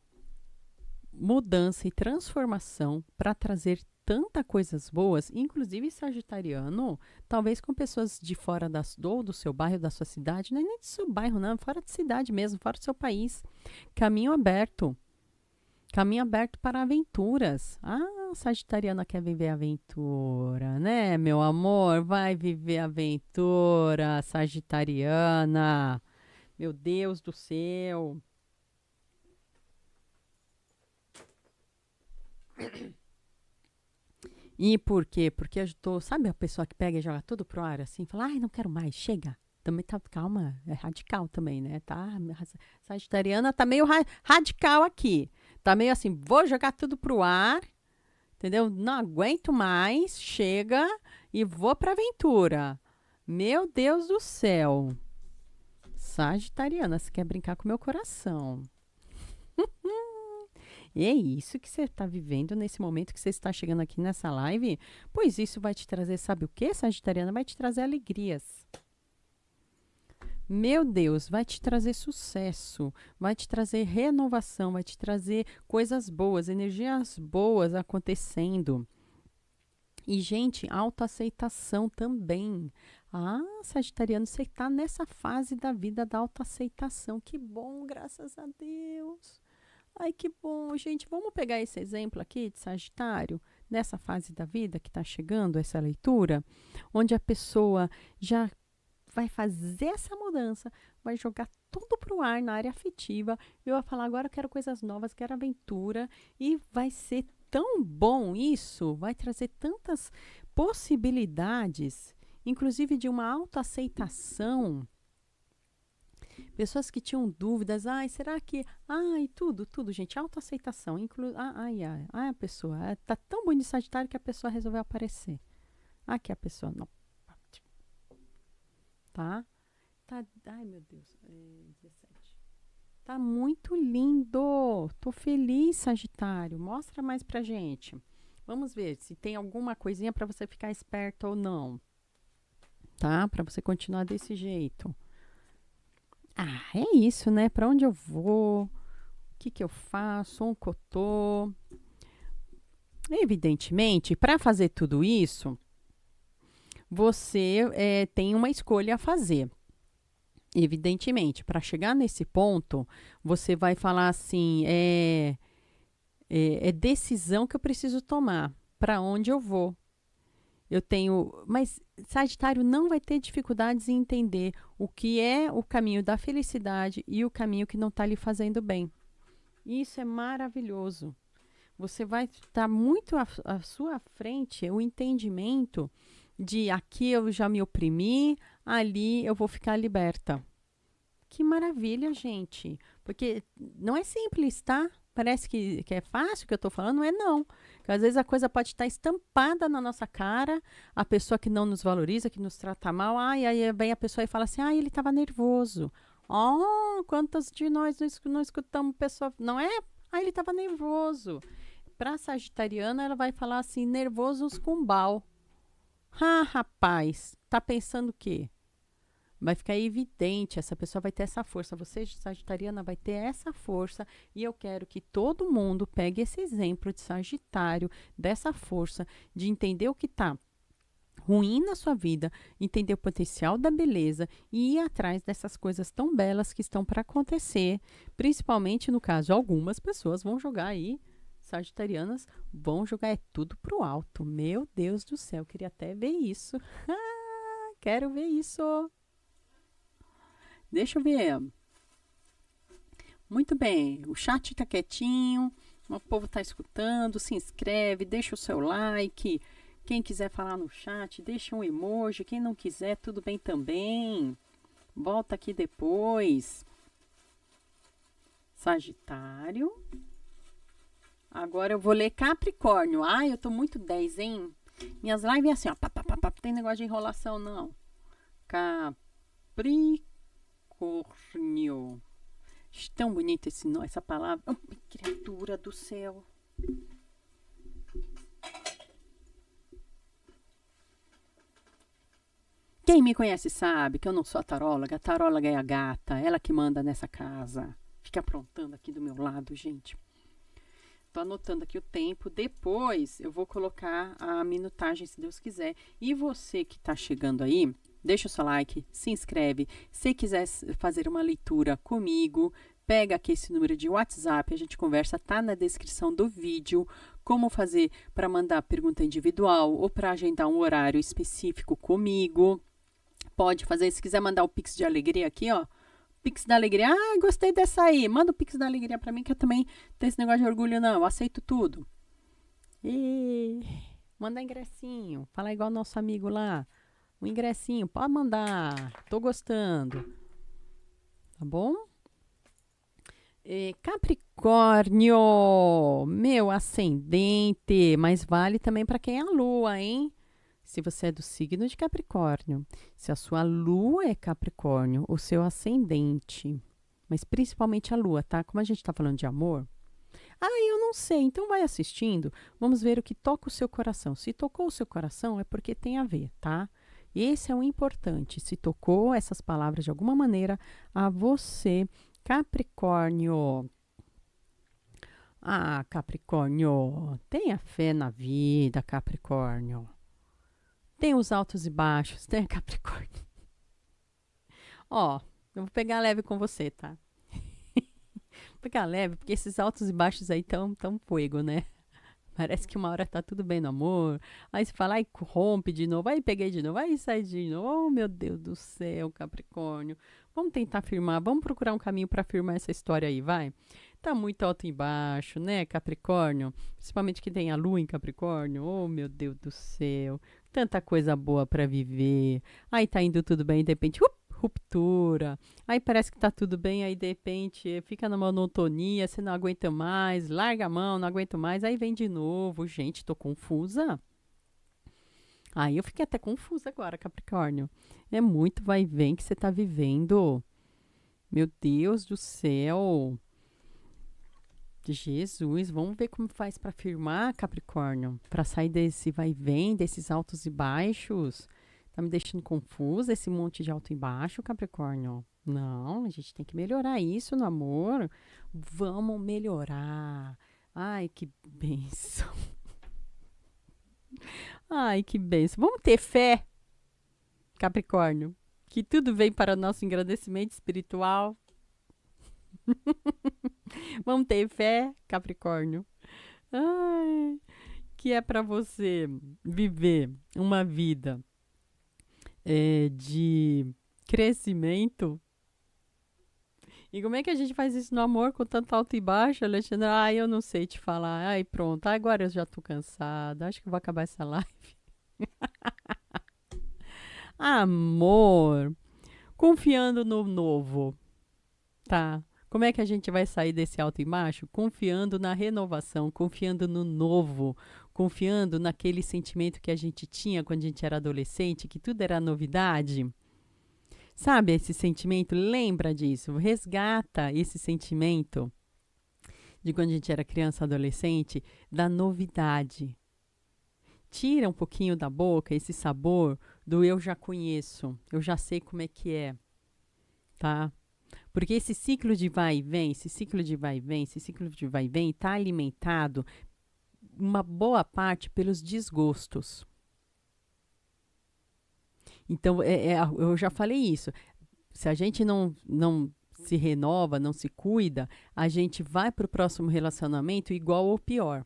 mudança e transformação para trazer tantas coisas boas, inclusive sagitariano, talvez com pessoas de fora do seu bairro, da sua cidade, não é nem do seu bairro, não, fora de cidade mesmo, fora do seu país. Caminho aberto. Caminho aberto para aventuras. Ah, sagitariana quer viver aventura, né, meu amor? Vai viver aventura, sagitariana. Meu Deus do céu. E por quê? Porque eu tô, sabe a pessoa que pega e joga tudo pro ar assim, fala, ai, não quero mais, chega. Também tá, calma, é radical também, né? Tá, sagitariana tá meio radical aqui. Tá meio assim, vou jogar tudo pro ar, entendeu? Não aguento mais, chega e vou pra aventura. Meu Deus do céu. Sagitariana, você quer brincar com o meu coração. E é isso que você está vivendo nesse momento que você está chegando aqui nessa live? Pois isso vai te trazer, sabe o que, Sagitariana? Vai te trazer alegrias. Meu Deus, vai te trazer sucesso, vai te trazer renovação, vai te trazer coisas boas, energias boas acontecendo. E, gente, autoaceitação também. Ah, Sagitariano, você está nessa fase da vida da autoaceitação. Que bom, graças a Deus. Ai, que bom, gente. Vamos pegar esse exemplo aqui de Sagitário, nessa fase da vida que está chegando, essa leitura, onde a pessoa já vai fazer essa mudança, vai jogar tudo para o ar na área afetiva. Eu vou falar, agora eu quero coisas novas, quero aventura. E vai ser tão bom isso, vai trazer tantas possibilidades, inclusive de uma autoaceitação. Pessoas que tinham dúvidas, ai, será que... Ai, tudo, gente, autoaceitação. A pessoa, tá tão bonito de Sagitário que a pessoa resolveu aparecer. Aqui a pessoa, não. Tá? Ai, meu Deus, 17. Tá muito lindo. Tô feliz, Sagitário. Mostra mais pra gente. Vamos ver se tem alguma coisinha pra você ficar esperto ou não. Tá? Pra você continuar desse jeito. Ah, é isso, né? Para onde eu vou? O que eu faço? Onde eu tô? Evidentemente, para fazer tudo isso, você tem uma escolha a fazer. Evidentemente, para chegar nesse ponto, você vai falar assim, é decisão que eu preciso tomar. Para onde eu vou? Mas Sagitário não vai ter dificuldades em entender o que é o caminho da felicidade e o caminho que não está lhe fazendo bem. Isso é maravilhoso. Você vai estar muito à sua frente o entendimento de aqui eu já me oprimi, ali eu vou ficar liberta. Que maravilha, gente. Porque não é simples, tá? Parece que é fácil o que eu tô falando, não é não. Porque às vezes a coisa pode estar estampada na nossa cara, a pessoa que não nos valoriza, que nos trata mal, ai, aí vem a pessoa e fala assim, ai, ele estava nervoso. Oh, quantas de nós não escutamos pessoa, não é? Ah, ele estava nervoso. Para a sagitariana, ela vai falar assim, nervosos com bal. Ah, rapaz, tá pensando o quê? Vai ficar evidente, essa pessoa vai ter essa força. Você, sagitariana, vai ter essa força. E eu quero que todo mundo pegue esse exemplo de Sagitário, dessa força, de entender o que está ruim na sua vida, entender o potencial da beleza e ir atrás dessas coisas tão belas que estão para acontecer. Principalmente no caso, algumas pessoas vão jogar aí, sagitarianas, vão jogar tudo pro alto. Meu Deus do céu, queria até ver isso. Quero ver isso. Deixa eu ver. Muito bem, o chat tá quietinho, o povo tá escutando, se inscreve, deixa o seu like. Quem quiser falar no chat, deixa um emoji. Quem não quiser, tudo bem também. Volta aqui depois. Sagitário. Agora eu vou ler Capricórnio. Ai, eu tô muito 10, hein? Minhas lives é assim, ó. Não tem negócio de enrolação, não. Capricórnio. Tão bonito essa palavra. Oh, criatura do céu. Quem me conhece sabe que eu não sou a taróloga. A taróloga é a gata. Ela que manda nessa casa. Fica aprontando aqui do meu lado, gente. Tô anotando aqui o tempo. Depois eu vou colocar a minutagem, se Deus quiser. E você que tá chegando aí, deixa o seu like, se inscreve. Se quiser fazer uma leitura comigo, pega aqui esse número de WhatsApp, a gente conversa, tá na descrição do vídeo. Como fazer para mandar pergunta individual ou para agendar um horário específico comigo. Pode fazer, se quiser mandar o Pix de Alegria aqui, ó. Pix da Alegria. Ah, gostei dessa aí. Manda o Pix da Alegria para mim, que eu também tenho esse negócio de orgulho, não. Eu aceito tudo. E manda ingressinho. Fala igual nosso amigo lá. Um ingressinho, pode mandar. Tô gostando. Tá bom? Capricórnio, meu ascendente, mas vale também para quem é a lua, hein? Se você é do signo de Capricórnio, se a sua lua é Capricórnio, o seu ascendente, mas principalmente a lua, tá? Como a gente tá falando de amor. Ah, eu não sei, então vai assistindo, vamos ver o que toca o seu coração. Se tocou o seu coração, é porque tem a ver, tá? Esse é o importante. Se tocou essas palavras de alguma maneira a você, Capricórnio. Ah, Capricórnio, tenha fé na vida, Capricórnio. Tem os altos e baixos, tem Capricórnio. Ó, eu vou pegar leve com você, tá? Vou pegar leve, porque esses altos e baixos aí tão fuego, né? Parece que uma hora tá tudo bem no amor. Aí você fala, ai, rompe de novo. Aí peguei de novo. Aí sai de novo. Oh, meu Deus do céu, Capricórnio. Vamos tentar firmar. Vamos procurar um caminho para firmar essa história aí, vai. Tá muito alto e baixo, né, Capricórnio? Principalmente que tem a lua em Capricórnio. Oh, meu Deus do céu. Tanta coisa boa para viver. Aí tá indo tudo bem, de repente, ruptura. Aí parece que tá tudo bem, aí de repente fica na monotonia, você não aguenta mais, larga a mão, não aguento mais, aí vem de novo. Gente, tô confusa. Aí eu fiquei até confusa agora, Capricórnio. É muito vai e vem que você tá vivendo. Meu Deus do céu. Jesus, vamos ver como faz para firmar, Capricórnio, para sair desse vai e vem, desses altos e baixos. Tá me deixando confusa esse monte de alto e baixo, Capricórnio. Não, a gente tem que melhorar isso no amor. Vamos melhorar. Ai, que bênção. Ai, que bênção. Vamos ter fé, Capricórnio, que tudo vem para o nosso engrandecimento espiritual. Vamos ter fé, Capricórnio. Ai, que é para você viver uma vida de crescimento. E como é que a gente faz isso no amor com tanto alto e baixo, Alexandre? Ai, eu não sei te falar. Ai, pronto. Agora eu já tô cansada. Acho que vou acabar essa live. Amor. Confiando no novo. Tá. Como é que a gente vai sair desse alto e baixo? Confiando na renovação, confiando no novo, confiando naquele sentimento que a gente tinha quando a gente era adolescente, que tudo era novidade. Sabe esse sentimento? Lembra disso, resgata esse sentimento de quando a gente era criança, adolescente, da novidade. Tira um pouquinho da boca esse sabor do eu já conheço, eu já sei como é que é, tá? Porque esse ciclo de vai e vem, esse ciclo de vai e vem, esse ciclo de vai e vem está alimentado uma boa parte pelos desgostos. Então, eu já falei isso. Se a gente não se renova, não se cuida, a gente vai para o próximo relacionamento igual ou pior.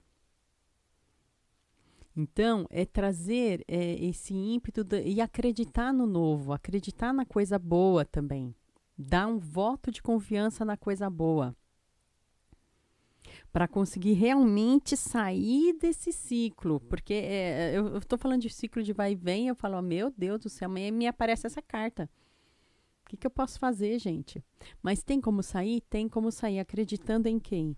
Então, é trazer esse ímpeto e acreditar no novo, acreditar na coisa boa também. Dar um voto de confiança na coisa boa. Para conseguir realmente sair desse ciclo. Porque eu estou falando de ciclo de vai e vem, eu falo, oh, meu Deus do céu, amanhã me aparece essa carta. O que eu posso fazer, gente? Mas tem como sair? Tem como sair. Acreditando em quem?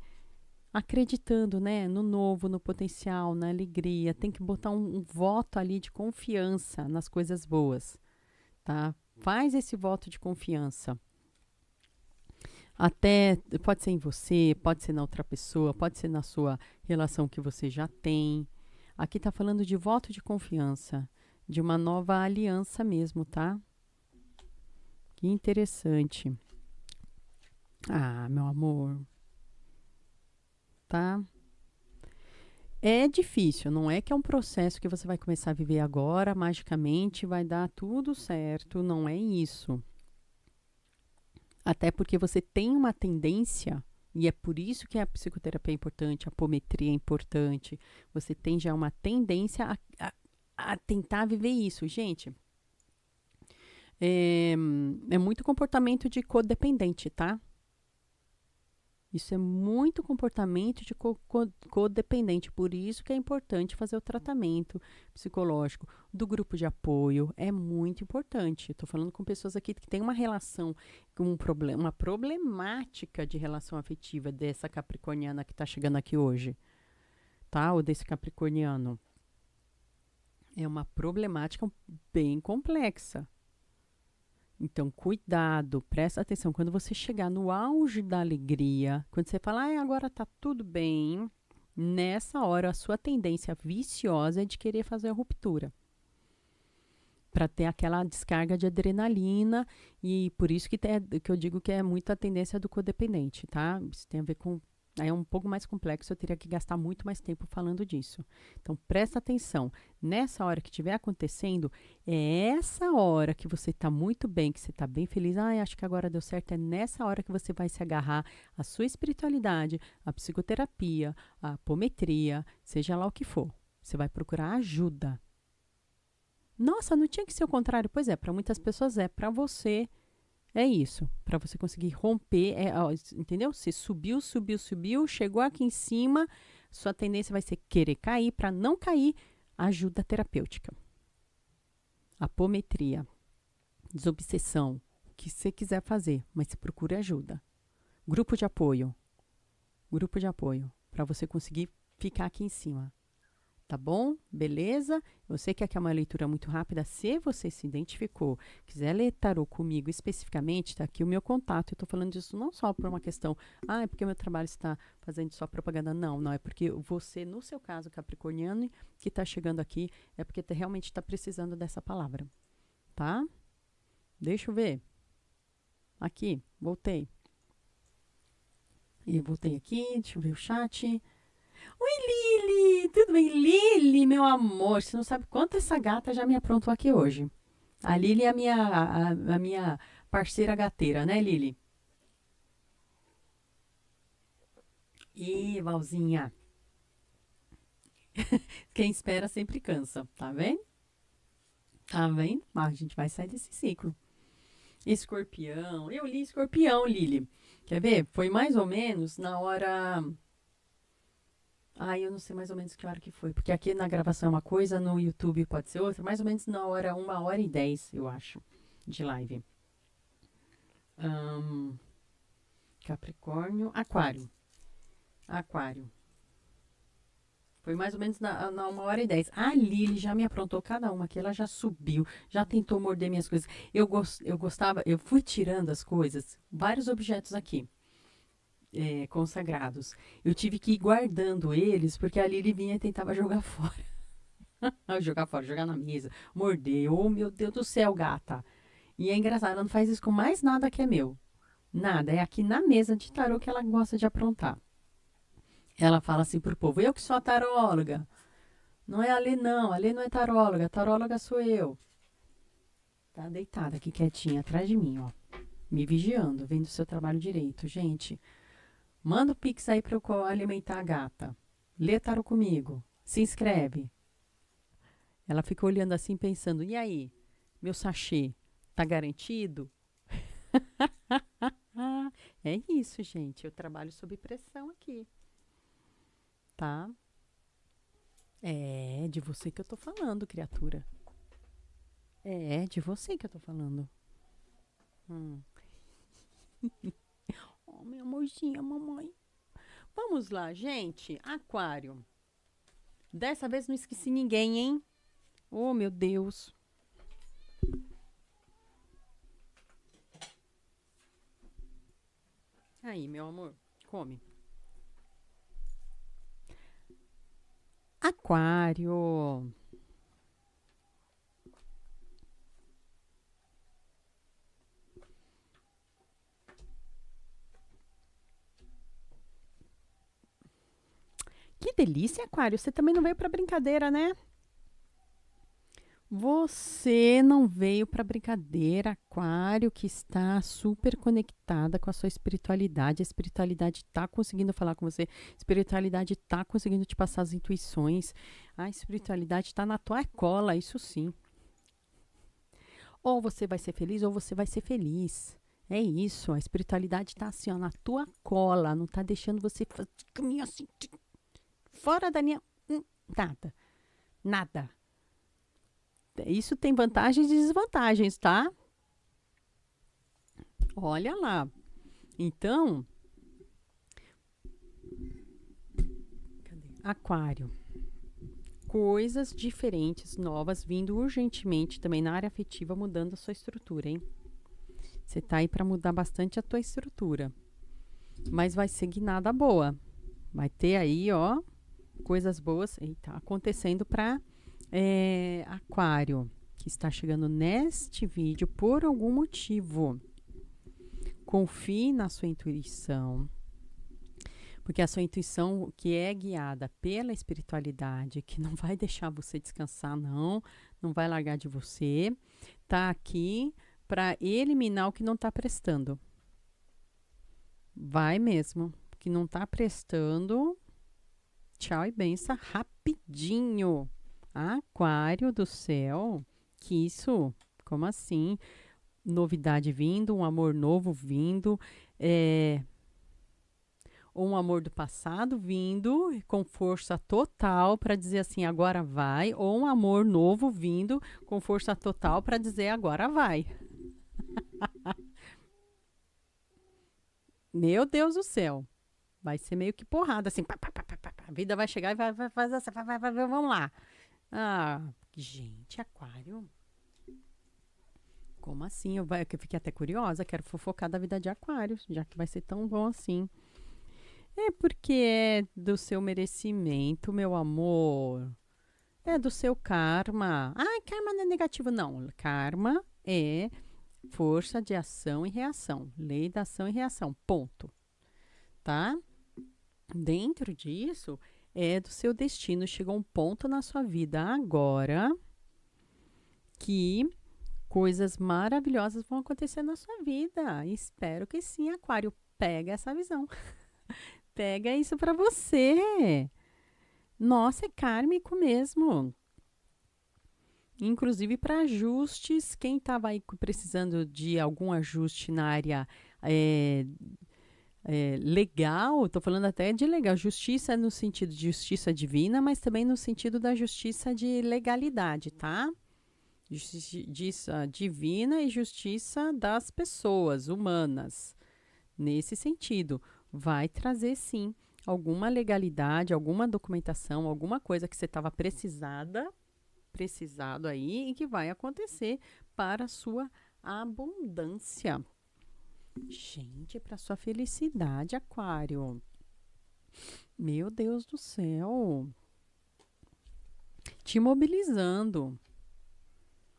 Acreditando, né, no novo, no potencial, na alegria. Tem que botar um voto ali de confiança nas coisas boas, tá? Faz esse voto de confiança. Até pode ser em você, pode ser na outra pessoa, pode ser na sua relação que você já tem. Aqui está falando de voto de confiança, de uma nova aliança mesmo, tá? Que interessante. Ah, meu amor. Tá? É difícil, não é que é um processo que você vai começar a viver agora, magicamente vai dar tudo certo, não é isso. Até porque você tem uma tendência, e é por isso que a psicoterapia é importante, a apometria é importante, você tem já uma tendência a tentar viver isso. Gente, é muito comportamento de codependente, tá? Isso é muito comportamento de codependente. Por isso que é importante fazer o tratamento psicológico do grupo de apoio. É muito importante. Estou falando com pessoas aqui que têm uma relação, com um problema, uma problemática de relação afetiva dessa capricorniana que está chegando aqui hoje. Tá? Ou desse capricorniano. É uma problemática bem complexa. Então, cuidado, presta atenção. Quando você chegar no auge da alegria, quando você falar, agora tá tudo bem, nessa hora a sua tendência viciosa é de querer fazer a ruptura. Para ter aquela descarga de adrenalina, e por isso que eu digo que é muito a tendência do codependente, tá? Isso tem a ver com. Aí é um pouco mais complexo, eu teria que gastar muito mais tempo falando disso. Então, presta atenção. Nessa hora que estiver acontecendo, é essa hora que você está muito bem, que você está bem feliz. Acho que agora deu certo. É nessa hora que você vai se agarrar à sua espiritualidade, à psicoterapia, à apometria, seja lá o que for. Você vai procurar ajuda. Nossa, não tinha que ser o contrário. Pois é, para muitas pessoas é. Para você, é isso. Para você conseguir romper, entendeu? Você subiu, chegou aqui em cima, sua tendência vai ser querer cair. Para não cair, ajuda terapêutica. Apometria, desobsessão, o que você quiser fazer, mas você procure ajuda. Grupo de apoio, para você conseguir ficar aqui em cima. Tá bom? Beleza? Eu sei que aqui é uma leitura muito rápida. Se você se identificou, quiser ler tarô comigo especificamente, tá aqui o meu contato. Eu tô falando disso não só por uma questão, é porque o meu trabalho está fazendo só propaganda. Não, é porque você, no seu caso, capricorniano, que tá chegando aqui, é porque realmente está precisando dessa palavra. Tá? Deixa eu ver. Aqui, voltei. E voltei aqui, deixa eu ver o chat. Oi, Lili! Tudo bem? Lili, meu amor, você não sabe quanto essa gata já me aprontou aqui hoje. A Lili é a minha parceira gateira, né, Lili? Ih, Valzinha. Quem espera sempre cansa, tá vendo? Tá vendo? Mas a gente vai sair desse ciclo. Escorpião. Eu li escorpião, Lili. Quer ver? Foi mais ou menos na hora... eu não sei mais ou menos que hora que foi. Porque aqui na gravação é uma coisa, no YouTube pode ser outra. Mais ou menos na hora 1h10, eu acho, de live. Capricórnio, Aquário. Aquário. Foi mais ou menos na 1h10. A Lili já me aprontou cada uma aqui. Ela já subiu, já tentou morder minhas coisas. Eu gostava, eu fui tirando as coisas, vários objetos aqui, consagrados. Eu tive que ir guardando eles, porque a Lili vinha e tentava jogar fora. Jogar fora, jogar na mesa, morder. Oh, meu Deus do céu, gata. E é engraçado, ela não faz isso com mais nada que é meu. Nada. É aqui na mesa de tarô que ela gosta de aprontar. Ela fala assim pro povo, eu que sou a taróloga. Não é a Lê, não. A Lê não é taróloga. A taróloga sou eu. Tá deitada aqui quietinha atrás de mim, ó. Me vigiando, vendo o seu trabalho direito. Gente, manda o Pix aí pra eu alimentar a gata. Lê tarô comigo. Se inscreve. Ela fica olhando assim, pensando, e aí? Meu sachê tá garantido? É isso, gente. Eu trabalho sob pressão aqui. Tá? É de você que eu tô falando, criatura. É de você que eu tô falando. Oh, meu amorzinho, mamãe. Vamos lá, gente. Aquário. Dessa vez não esqueci ninguém, hein? Oh, meu Deus. Aí, meu amor, come. Aquário. Que delícia, Aquário. Você também não veio pra brincadeira, né? Você não veio para brincadeira, Aquário, que está super conectada com a sua espiritualidade. A espiritualidade está conseguindo falar com você. A espiritualidade está conseguindo te passar as intuições. A espiritualidade está na tua cola, isso sim. Ou você vai ser feliz ou você vai ser feliz. É isso, a espiritualidade está assim, ó, na tua cola. Não está deixando você caminhar assim, fora da linha. Nada. Nada. Isso tem vantagens e desvantagens, tá? Olha lá. Então, Aquário. Coisas diferentes, novas, vindo urgentemente também na área afetiva, mudando a sua estrutura, hein? Você tá aí para mudar bastante a tua estrutura. Mas vai ser guinada boa. Vai ter aí, ó, coisas boas acontecendo para Aquário, que está chegando neste vídeo por algum motivo. Confie na sua intuição, porque a sua intuição, que é guiada pela espiritualidade, que não vai deixar você descansar, não vai largar de você, tá aqui para eliminar o que não está prestando. Vai mesmo, que não está prestando. Tchau e benção, rapidinho. Aquário do céu, que isso? Como assim? Novidade vindo, um amor novo vindo, ou um amor do passado vindo com força total para dizer assim, agora vai, ou um amor novo vindo com força total para dizer agora vai. Meu Deus do céu. Vai ser meio que porrada, assim. Pá, pá, pá, pá, pá. A vida vai chegar e vai fazer assim, vamos lá. Gente, Aquário. Como assim? Eu fiquei até curiosa, quero fofocar da vida de Aquário, já que vai ser tão bom assim. É porque é do seu merecimento, meu amor. É do seu karma. Karma não é negativo, não. Karma é força de ação e reação. Lei da ação e reação. Ponto. Tá? Dentro disso, é do seu destino. Chegou um ponto na sua vida agora que coisas maravilhosas vão acontecer na sua vida. Espero que sim, Aquário. Pega essa visão. Pega isso para você. Nossa, é kármico mesmo. Inclusive para ajustes. Quem estava aí precisando de algum ajuste na área legal, estou falando até de legal, justiça no sentido de justiça divina, mas também no sentido da justiça de legalidade, tá? Justiça divina e justiça das pessoas humanas, nesse sentido. Vai trazer, sim, alguma legalidade, alguma documentação, alguma coisa que você estava precisado aí e que vai acontecer para a sua abundância. Gente, para sua felicidade, Aquário. Meu Deus do céu. Te mobilizando.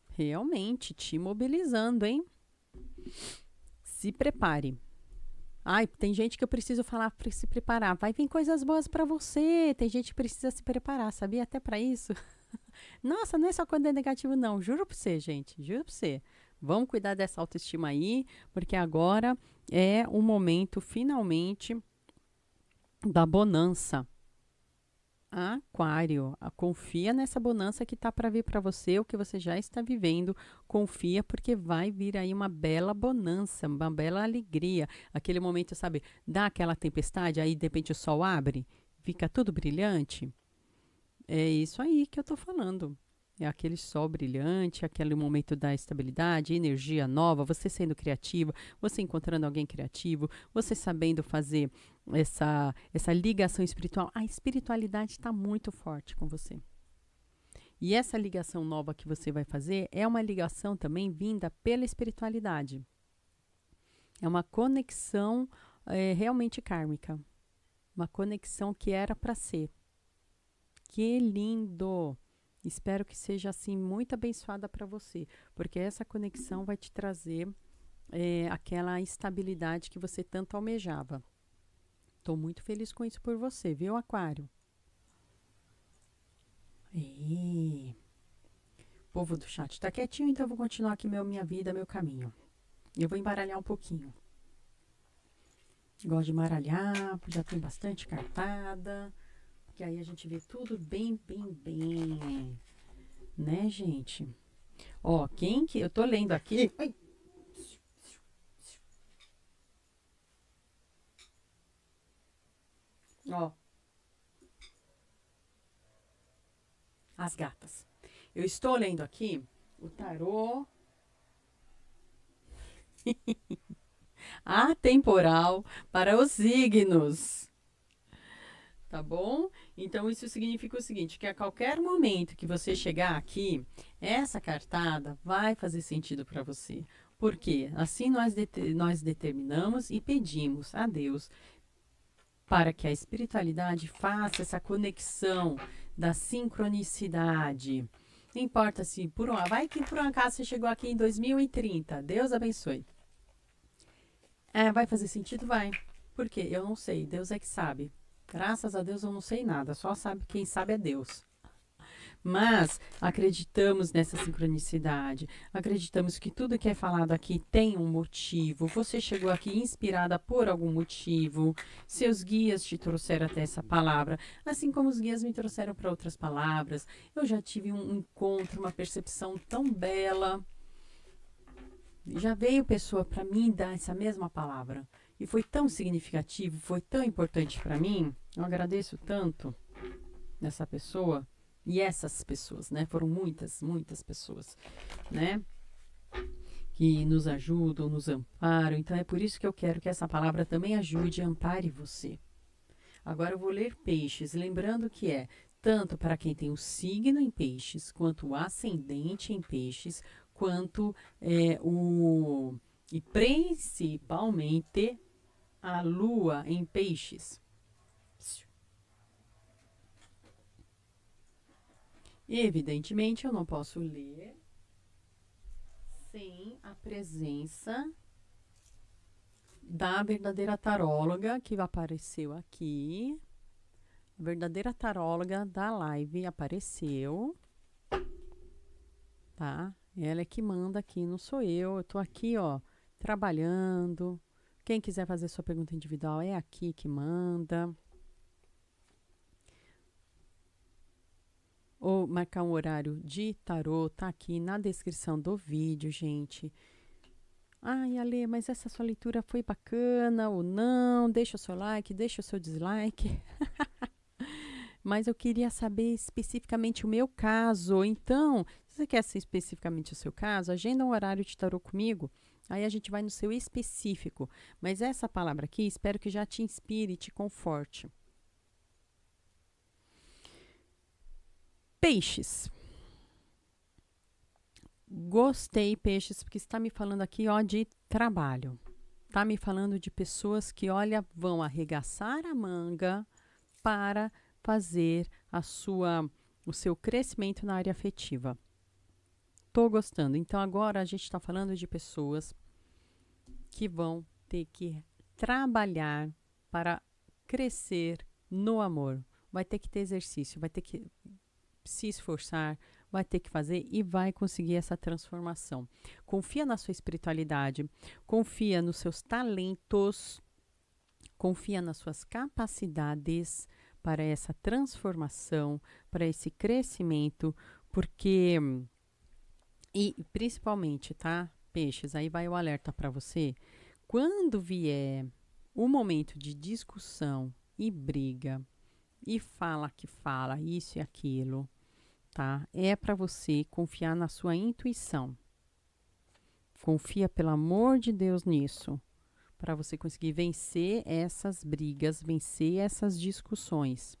Realmente, te mobilizando, hein? Se prepare. Ai, tem gente que eu preciso falar para se preparar. Vai vir coisas boas para você. Tem gente que precisa se preparar, sabia? Até para isso. Nossa, não é só quando é negativo, não. Juro pra você, gente. Juro pra você. Vamos cuidar dessa autoestima aí, porque agora é o momento, finalmente, da bonança. Aquário, confia nessa bonança que tá para vir para você, o que você já está vivendo. Confia, porque vai vir aí uma bela bonança, uma bela alegria. Aquele momento, sabe, dá aquela tempestade, aí de repente o sol abre, fica tudo brilhante. É isso aí que eu tô falando. É aquele sol brilhante, aquele momento da estabilidade, energia nova, você sendo criativa, você encontrando alguém criativo, você sabendo fazer essa ligação espiritual. A espiritualidade está muito forte com você. E essa ligação nova que você vai fazer é uma ligação também vinda pela espiritualidade. É uma conexão realmente kármica. Uma conexão que era para ser. Que lindo! Espero que seja assim muito abençoada para você, porque essa conexão vai te trazer aquela estabilidade que você tanto almejava. Estou muito feliz com isso por você, viu, Aquário? E... Povo do chat tá quietinho, então eu vou continuar aqui minha vida, meu caminho. Eu vou embaralhar um pouquinho. Gosto de embaralhar, já tem bastante cartada. Que aí a gente vê tudo bem, né, gente? Ó, quem que... Eu tô lendo aqui... Ai. Ó. As gatas. Eu estou lendo aqui o tarô... atemporal para os signos. Tá bom? Então, isso significa o seguinte, que a qualquer momento que você chegar aqui, essa cartada vai fazer sentido para você. Por quê? Assim nós determinamos e pedimos a Deus para que a espiritualidade faça essa conexão da sincronicidade. Não importa se vai que por um acaso você chegou aqui em 2030. Deus abençoe. Vai fazer sentido? Vai. Por quê? Eu não sei. Deus é que sabe. Graças a Deus eu não sei nada, só sabe quem sabe é Deus. Mas acreditamos nessa sincronicidade, acreditamos que tudo que é falado aqui tem um motivo. Você chegou aqui inspirada por algum motivo, seus guias te trouxeram até essa palavra, assim como os guias me trouxeram para outras palavras. Eu já tive um encontro, uma percepção tão bela. Já veio pessoa para mim dar essa mesma palavra. E foi tão significativo, foi tão importante para mim. Eu agradeço tanto essa pessoa e essas pessoas, né? Foram muitas pessoas, né? Que nos ajudam, nos amparam. Então é por isso que eu quero que essa palavra também ajude e ampare você. Agora eu vou ler Peixes, lembrando que é tanto para quem tem o signo em Peixes, quanto o ascendente em Peixes, quanto e principalmente a lua em Peixes. Evidentemente, eu não posso ler sem a presença da verdadeira taróloga que apareceu aqui. A verdadeira taróloga da live apareceu. Tá? Ela é que manda aqui, não sou eu. Eu tô aqui, ó, trabalhando. Quem quiser fazer sua pergunta individual é aqui que manda. Ou marcar um horário de tarô, tá aqui na descrição do vídeo, gente. Ai, Ale, mas essa sua leitura foi bacana ou não? Deixa o seu like, deixa o seu dislike. Mas eu queria saber especificamente o meu caso. Então, se você quer saber especificamente o seu caso, agenda um horário de tarô comigo. Aí a gente vai no seu específico. Mas essa palavra aqui, espero que já te inspire e te conforte. Peixes. Gostei, peixes, porque está me falando aqui, ó, de trabalho. Está me falando de pessoas que, olha, vão arregaçar a manga para fazer o seu crescimento na área afetiva. Tô gostando. Então, agora a gente está falando de pessoas que vão ter que trabalhar para crescer no amor. Vai ter que ter exercício, vai ter que se esforçar, vai ter que fazer e vai conseguir essa transformação. Confia na sua espiritualidade, confia nos seus talentos, confia nas suas capacidades para essa transformação, para esse crescimento, porque... E principalmente, tá, peixes, aí vai o alerta para você. Quando vier o momento de discussão e briga, e fala que fala isso e aquilo, tá? É para você confiar na sua intuição. Confia, pelo amor de Deus, nisso. Para você conseguir vencer essas brigas, vencer essas discussões.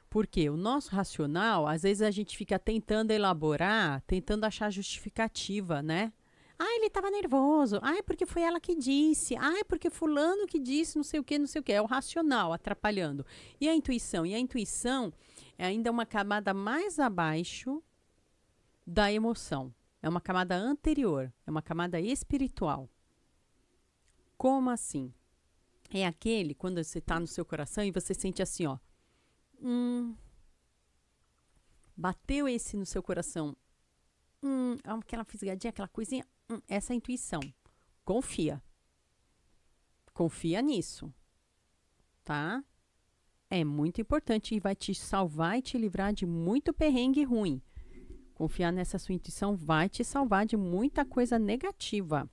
Porque o nosso racional, às vezes a gente fica tentando elaborar, tentando achar justificativa, né? Ah, ele estava nervoso. Ah, porque foi ela que disse. Ah, porque fulano que disse, não sei o quê, não sei o quê. É o racional atrapalhando. E a intuição? E a intuição é ainda uma camada mais abaixo da emoção. É uma camada anterior. É uma camada espiritual. Como assim? É aquele, quando você está no seu coração e você sente assim, ó. Bateu esse no seu coração. Aquela fisgadinha, aquela coisinha. Essa é a intuição. Confia. Confia nisso. Tá? É muito importante e vai te salvar e te livrar de muito perrengue ruim. Confiar nessa sua intuição vai te salvar de muita coisa negativa.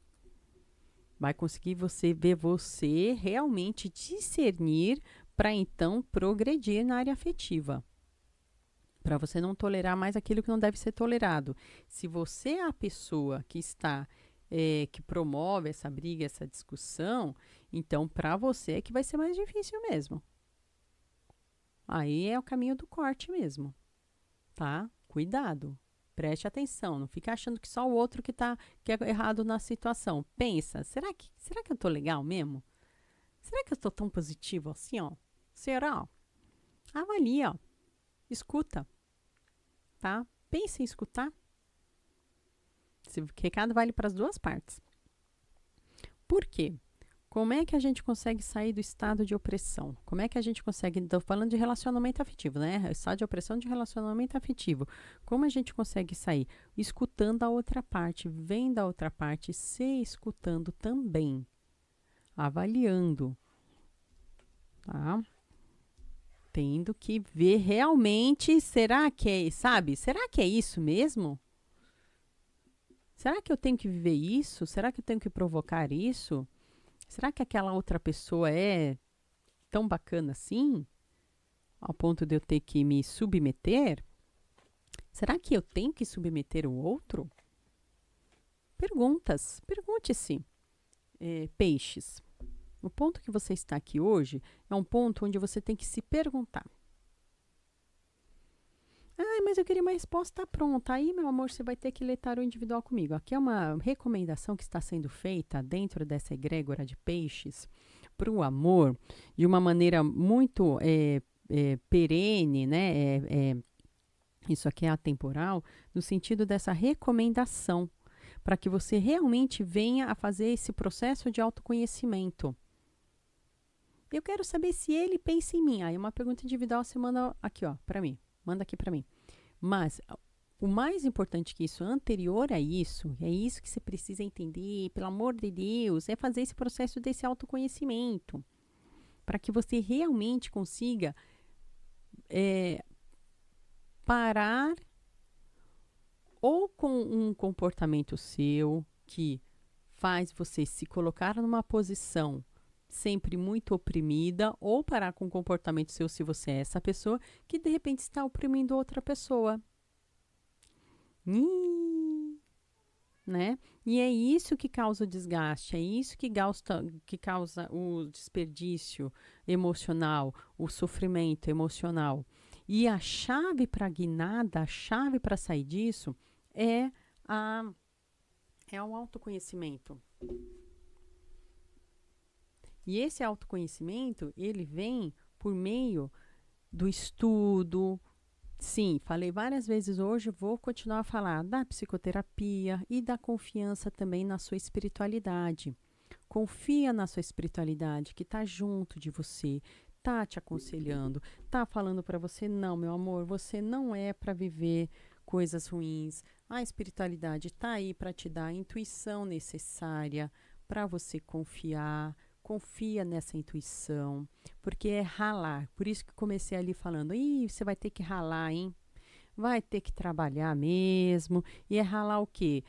Vai conseguir você ver você realmente discernir para então progredir na área afetiva. Para você não tolerar mais aquilo que não deve ser tolerado. Se você é a pessoa que está, que promove essa briga, essa discussão, então para você é que vai ser mais difícil mesmo. Aí é o caminho do corte mesmo, tá? Cuidado, preste atenção, não fica achando que só o outro que é errado na situação. Pensa, será que eu tô legal mesmo? Será que eu tô tão positivo assim, ó? Será? Avalia, ó. Escuta, tá? Pense em escutar. Esse recado vale para as duas partes. Por quê? Como é que a gente consegue sair do estado de opressão? Como é que a gente consegue... Estou falando de relacionamento afetivo, né? Estado de opressão de relacionamento afetivo. Como a gente consegue sair? Escutando a outra parte, vendo a outra parte, se escutando também. Avaliando. Tá? Tendo que ver realmente, será que é, sabe? Será que é isso mesmo? Será que eu tenho que viver isso? Será que eu tenho que provocar isso? Será que aquela outra pessoa é tão bacana assim? Ao ponto de eu ter que me submeter? Será que eu tenho que submeter o outro? Perguntas. Pergunte-se, peixes. O ponto que você está aqui hoje é um ponto onde você tem que se perguntar. Ah, mas eu queria uma resposta pronta. Aí, meu amor, você vai ter que ler tarô individual comigo. Aqui é uma recomendação que está sendo feita dentro dessa egrégora de peixes para o amor de uma maneira muito perene, né? Isso aqui é atemporal, no sentido dessa recomendação, para que você realmente venha a fazer esse processo de autoconhecimento. Eu quero saber se ele pensa em mim. Aí uma pergunta individual você manda aqui, ó, para mim. Manda aqui para mim. Mas o mais importante que isso, anterior a isso, é isso que você precisa entender, pelo amor de Deus, é fazer esse processo desse autoconhecimento. Para que você realmente consiga parar ou com um comportamento seu que faz você se colocar numa posição sempre muito oprimida, ou parar com um comportamento seu, se você é essa pessoa, que de repente está oprimindo outra pessoa. Né? E é isso que causa o desgaste, é isso que causa o desperdício emocional, o sofrimento emocional. E a chave para a guinada, a chave para sair disso é, é o autoconhecimento. E esse autoconhecimento, ele vem por meio do estudo. Sim, falei várias vezes hoje, vou continuar a falar da psicoterapia e da confiança também na sua espiritualidade. Confia na sua espiritualidade, que está junto de você, está te aconselhando, está falando para você, não, meu amor, você não é para viver coisas ruins. A espiritualidade está aí para te dar a intuição necessária para você confiar. Confia nessa intuição, porque é ralar. Por isso que comecei ali falando, você vai ter que ralar, hein? Vai ter que trabalhar mesmo. E é ralar o quê?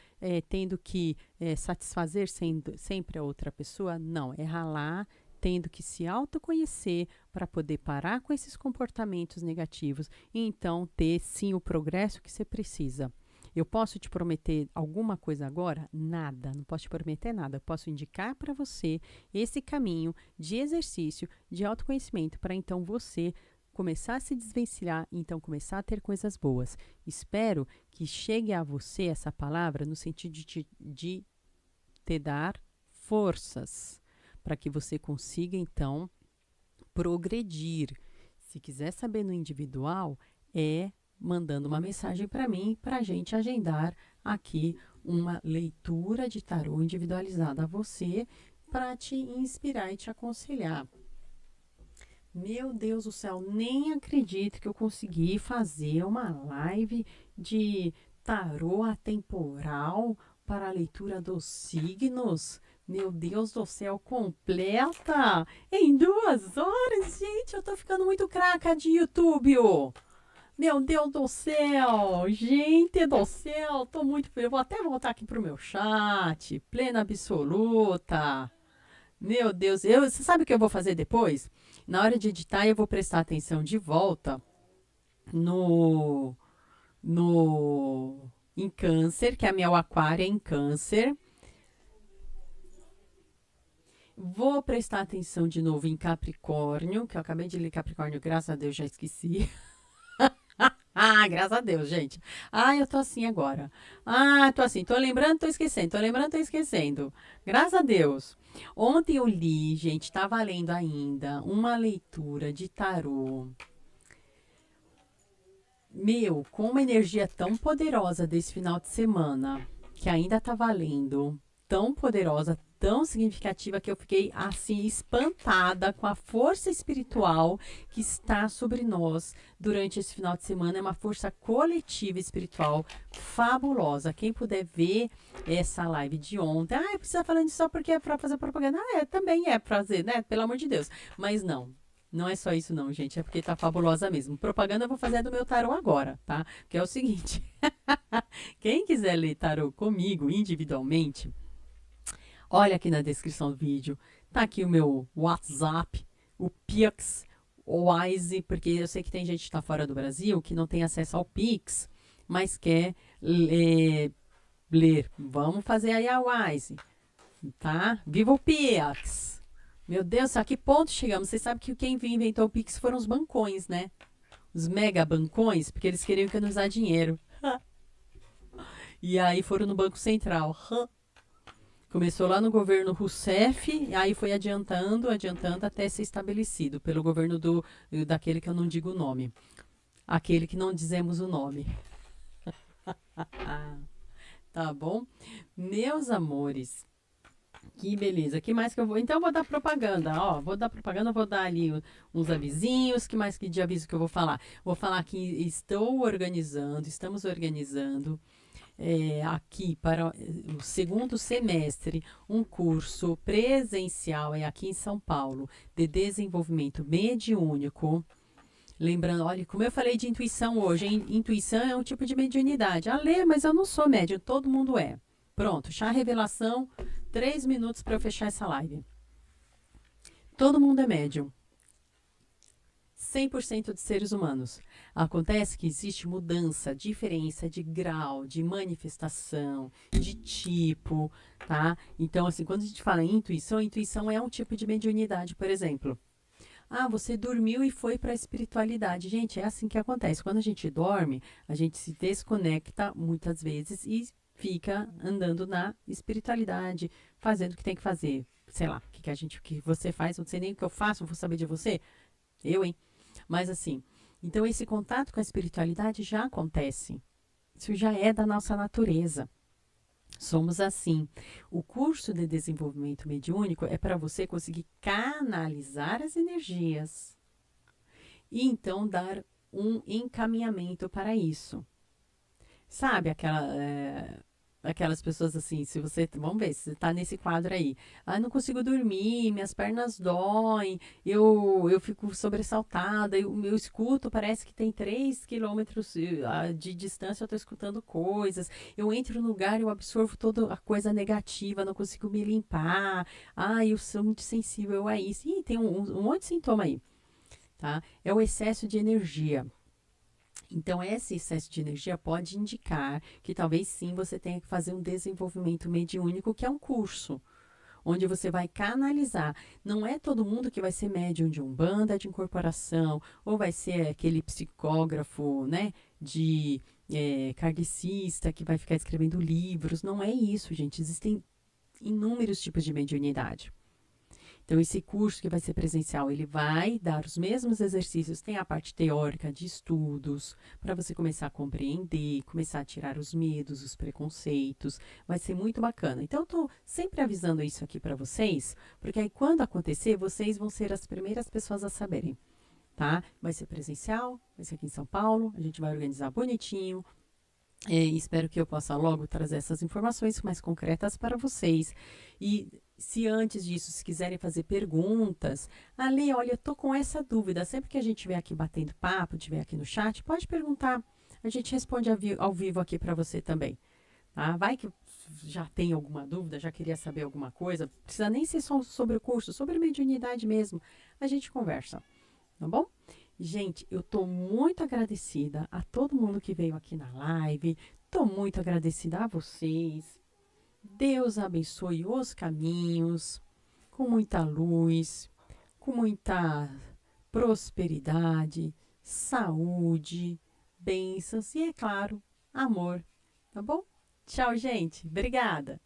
Tendo que satisfazer sempre a outra pessoa? Não, é ralar tendo que se autoconhecer para poder parar com esses comportamentos negativos e então ter sim o progresso que você precisa. Eu posso te prometer alguma coisa agora? Nada, não posso te prometer nada. Eu posso indicar para você esse caminho de exercício, de autoconhecimento, para então você começar a se desvencilhar e então começar a ter coisas boas. Espero que chegue a você essa palavra no sentido de te dar forças, para que você consiga então progredir. Se quiser saber no individual, mandando uma mensagem para mim, para a gente agendar aqui uma leitura de tarô individualizada a você, para te inspirar e te aconselhar. Meu Deus do céu, nem acredito que eu consegui fazer uma live de tarô atemporal para a leitura dos signos. Meu Deus do céu, completa em 2 horas, gente, eu tô ficando muito craca de YouTube, Meu Deus do céu, gente do céu, tô muito feliz. Eu vou até voltar aqui pro meu chat, plena absoluta. Meu Deus, você sabe o que eu vou fazer depois? Na hora de editar, eu vou prestar atenção de volta em Câncer, que a minha aquário é em Câncer. Vou prestar atenção de novo em Capricórnio, que eu acabei de ler Capricórnio, graças a Deus já esqueci. Graças a Deus, gente. Eu tô assim agora. Tô assim, tô lembrando, tô esquecendo, tô lembrando, tô esquecendo. Graças a Deus. Ontem eu li, gente, tá valendo ainda uma leitura de tarô. Com uma energia tão poderosa desse final de semana, que ainda tá valendo, tão poderosa, tão significativa, que eu fiquei assim espantada com a força espiritual que está sobre nós durante esse final de semana. É uma força coletiva espiritual fabulosa. Quem puder ver essa live de ontem, precisa falando isso só porque é para fazer propaganda. Também é pra fazer, né? Pelo amor de Deus. Mas não é só isso não, gente. É porque tá fabulosa mesmo. Propaganda eu vou fazer do meu tarô agora, tá? Que é o seguinte. Quem quiser ler tarô comigo individualmente, olha aqui na descrição do vídeo, tá aqui o meu WhatsApp, o Pix, o Wise, porque eu sei que tem gente que está fora do Brasil que não tem acesso ao Pix, mas quer ler. Vamos fazer aí a Wise, tá? Viva o Pix! Meu Deus, a que ponto chegamos? Vocês sabem que quem inventou o Pix foram os bancões, né? Os mega bancões, porque eles queriam economizar dinheiro. E aí foram no Banco Central. Começou lá no governo Rousseff, aí foi adiantando até ser estabelecido pelo governo daquele que eu não digo o nome. Aquele que não dizemos o nome. Tá bom? Meus amores, que beleza. Que mais que eu vou? Então eu vou dar propaganda, vou dar ali uns avisinhos. Que mais que de aviso que eu vou falar? Vou falar que estamos organizando aqui para o segundo semestre, um curso presencial aqui em São Paulo, de desenvolvimento mediúnico. Lembrando, olha, como eu falei de intuição hoje, hein? Intuição é um tipo de mediunidade. Mas eu não sou médium, todo mundo é. Pronto, chá revelação, 3 minutos para eu fechar essa live. Todo mundo é médium. 100% de seres humanos. Acontece que existe mudança, diferença de grau, de manifestação, de tipo, tá? Então, assim, quando a gente fala em intuição, intuição é um tipo de mediunidade, por exemplo. Ah, você dormiu e foi para a espiritualidade. Gente, é assim que acontece. Quando a gente dorme, a gente se desconecta muitas vezes e fica andando na espiritualidade, fazendo o que tem que fazer. Sei lá, o que você faz, não sei nem o que eu faço, vou saber de você. Eu, hein? Mas assim, então esse contato com a espiritualidade já acontece. Isso já é da nossa natureza. Somos assim. O curso de desenvolvimento mediúnico é para você conseguir canalizar as energias e então dar um encaminhamento para isso. Sabe aquelas pessoas assim, se você, vamos ver, se você tá nesse quadro aí, ah, não consigo dormir, minhas pernas doem, eu fico sobressaltada, eu escuto, parece que tem 3 quilômetros de distância, eu tô escutando coisas, eu entro no lugar, eu absorvo toda a coisa negativa, não consigo me limpar, ah, eu sou muito sensível a isso, e tem um monte de sintoma aí, tá? É o excesso de energia. Então, esse excesso de energia pode indicar que talvez sim você tenha que fazer um desenvolvimento mediúnico, que é um curso, onde você vai canalizar. Não é todo mundo que vai ser médium de umbanda, de incorporação, ou vai ser aquele psicógrafo, né, de kardecista, que vai ficar escrevendo livros. Não é isso, gente. Existem inúmeros tipos de mediunidade. Então, esse curso que vai ser presencial, ele vai dar os mesmos exercícios, tem a parte teórica de estudos, para você começar a compreender, começar a tirar os medos, os preconceitos, vai ser muito bacana. Então, eu estou sempre avisando isso aqui para vocês, porque aí quando acontecer, vocês vão ser as primeiras pessoas a saberem, tá? Vai ser presencial, vai ser aqui em São Paulo, a gente vai organizar bonitinho, espero que eu possa logo trazer essas informações mais concretas para vocês. E se antes disso, se quiserem fazer perguntas, Ali, olha, eu tô com essa dúvida. Sempre que a gente estiver aqui batendo papo, estiver aqui no chat, pode perguntar. A gente responde ao vivo aqui para você também. Tá? Vai que já tem alguma dúvida, já queria saber alguma coisa. Precisa nem ser só sobre o curso, sobre mediunidade mesmo. A gente conversa, tá bom? Gente, eu tô muito agradecida a todo mundo que veio aqui na live. Tô muito agradecida a vocês. Deus abençoe os caminhos, com muita luz, com muita prosperidade, saúde, bênçãos e, é claro, amor. Tá bom? Tchau, gente. Obrigada.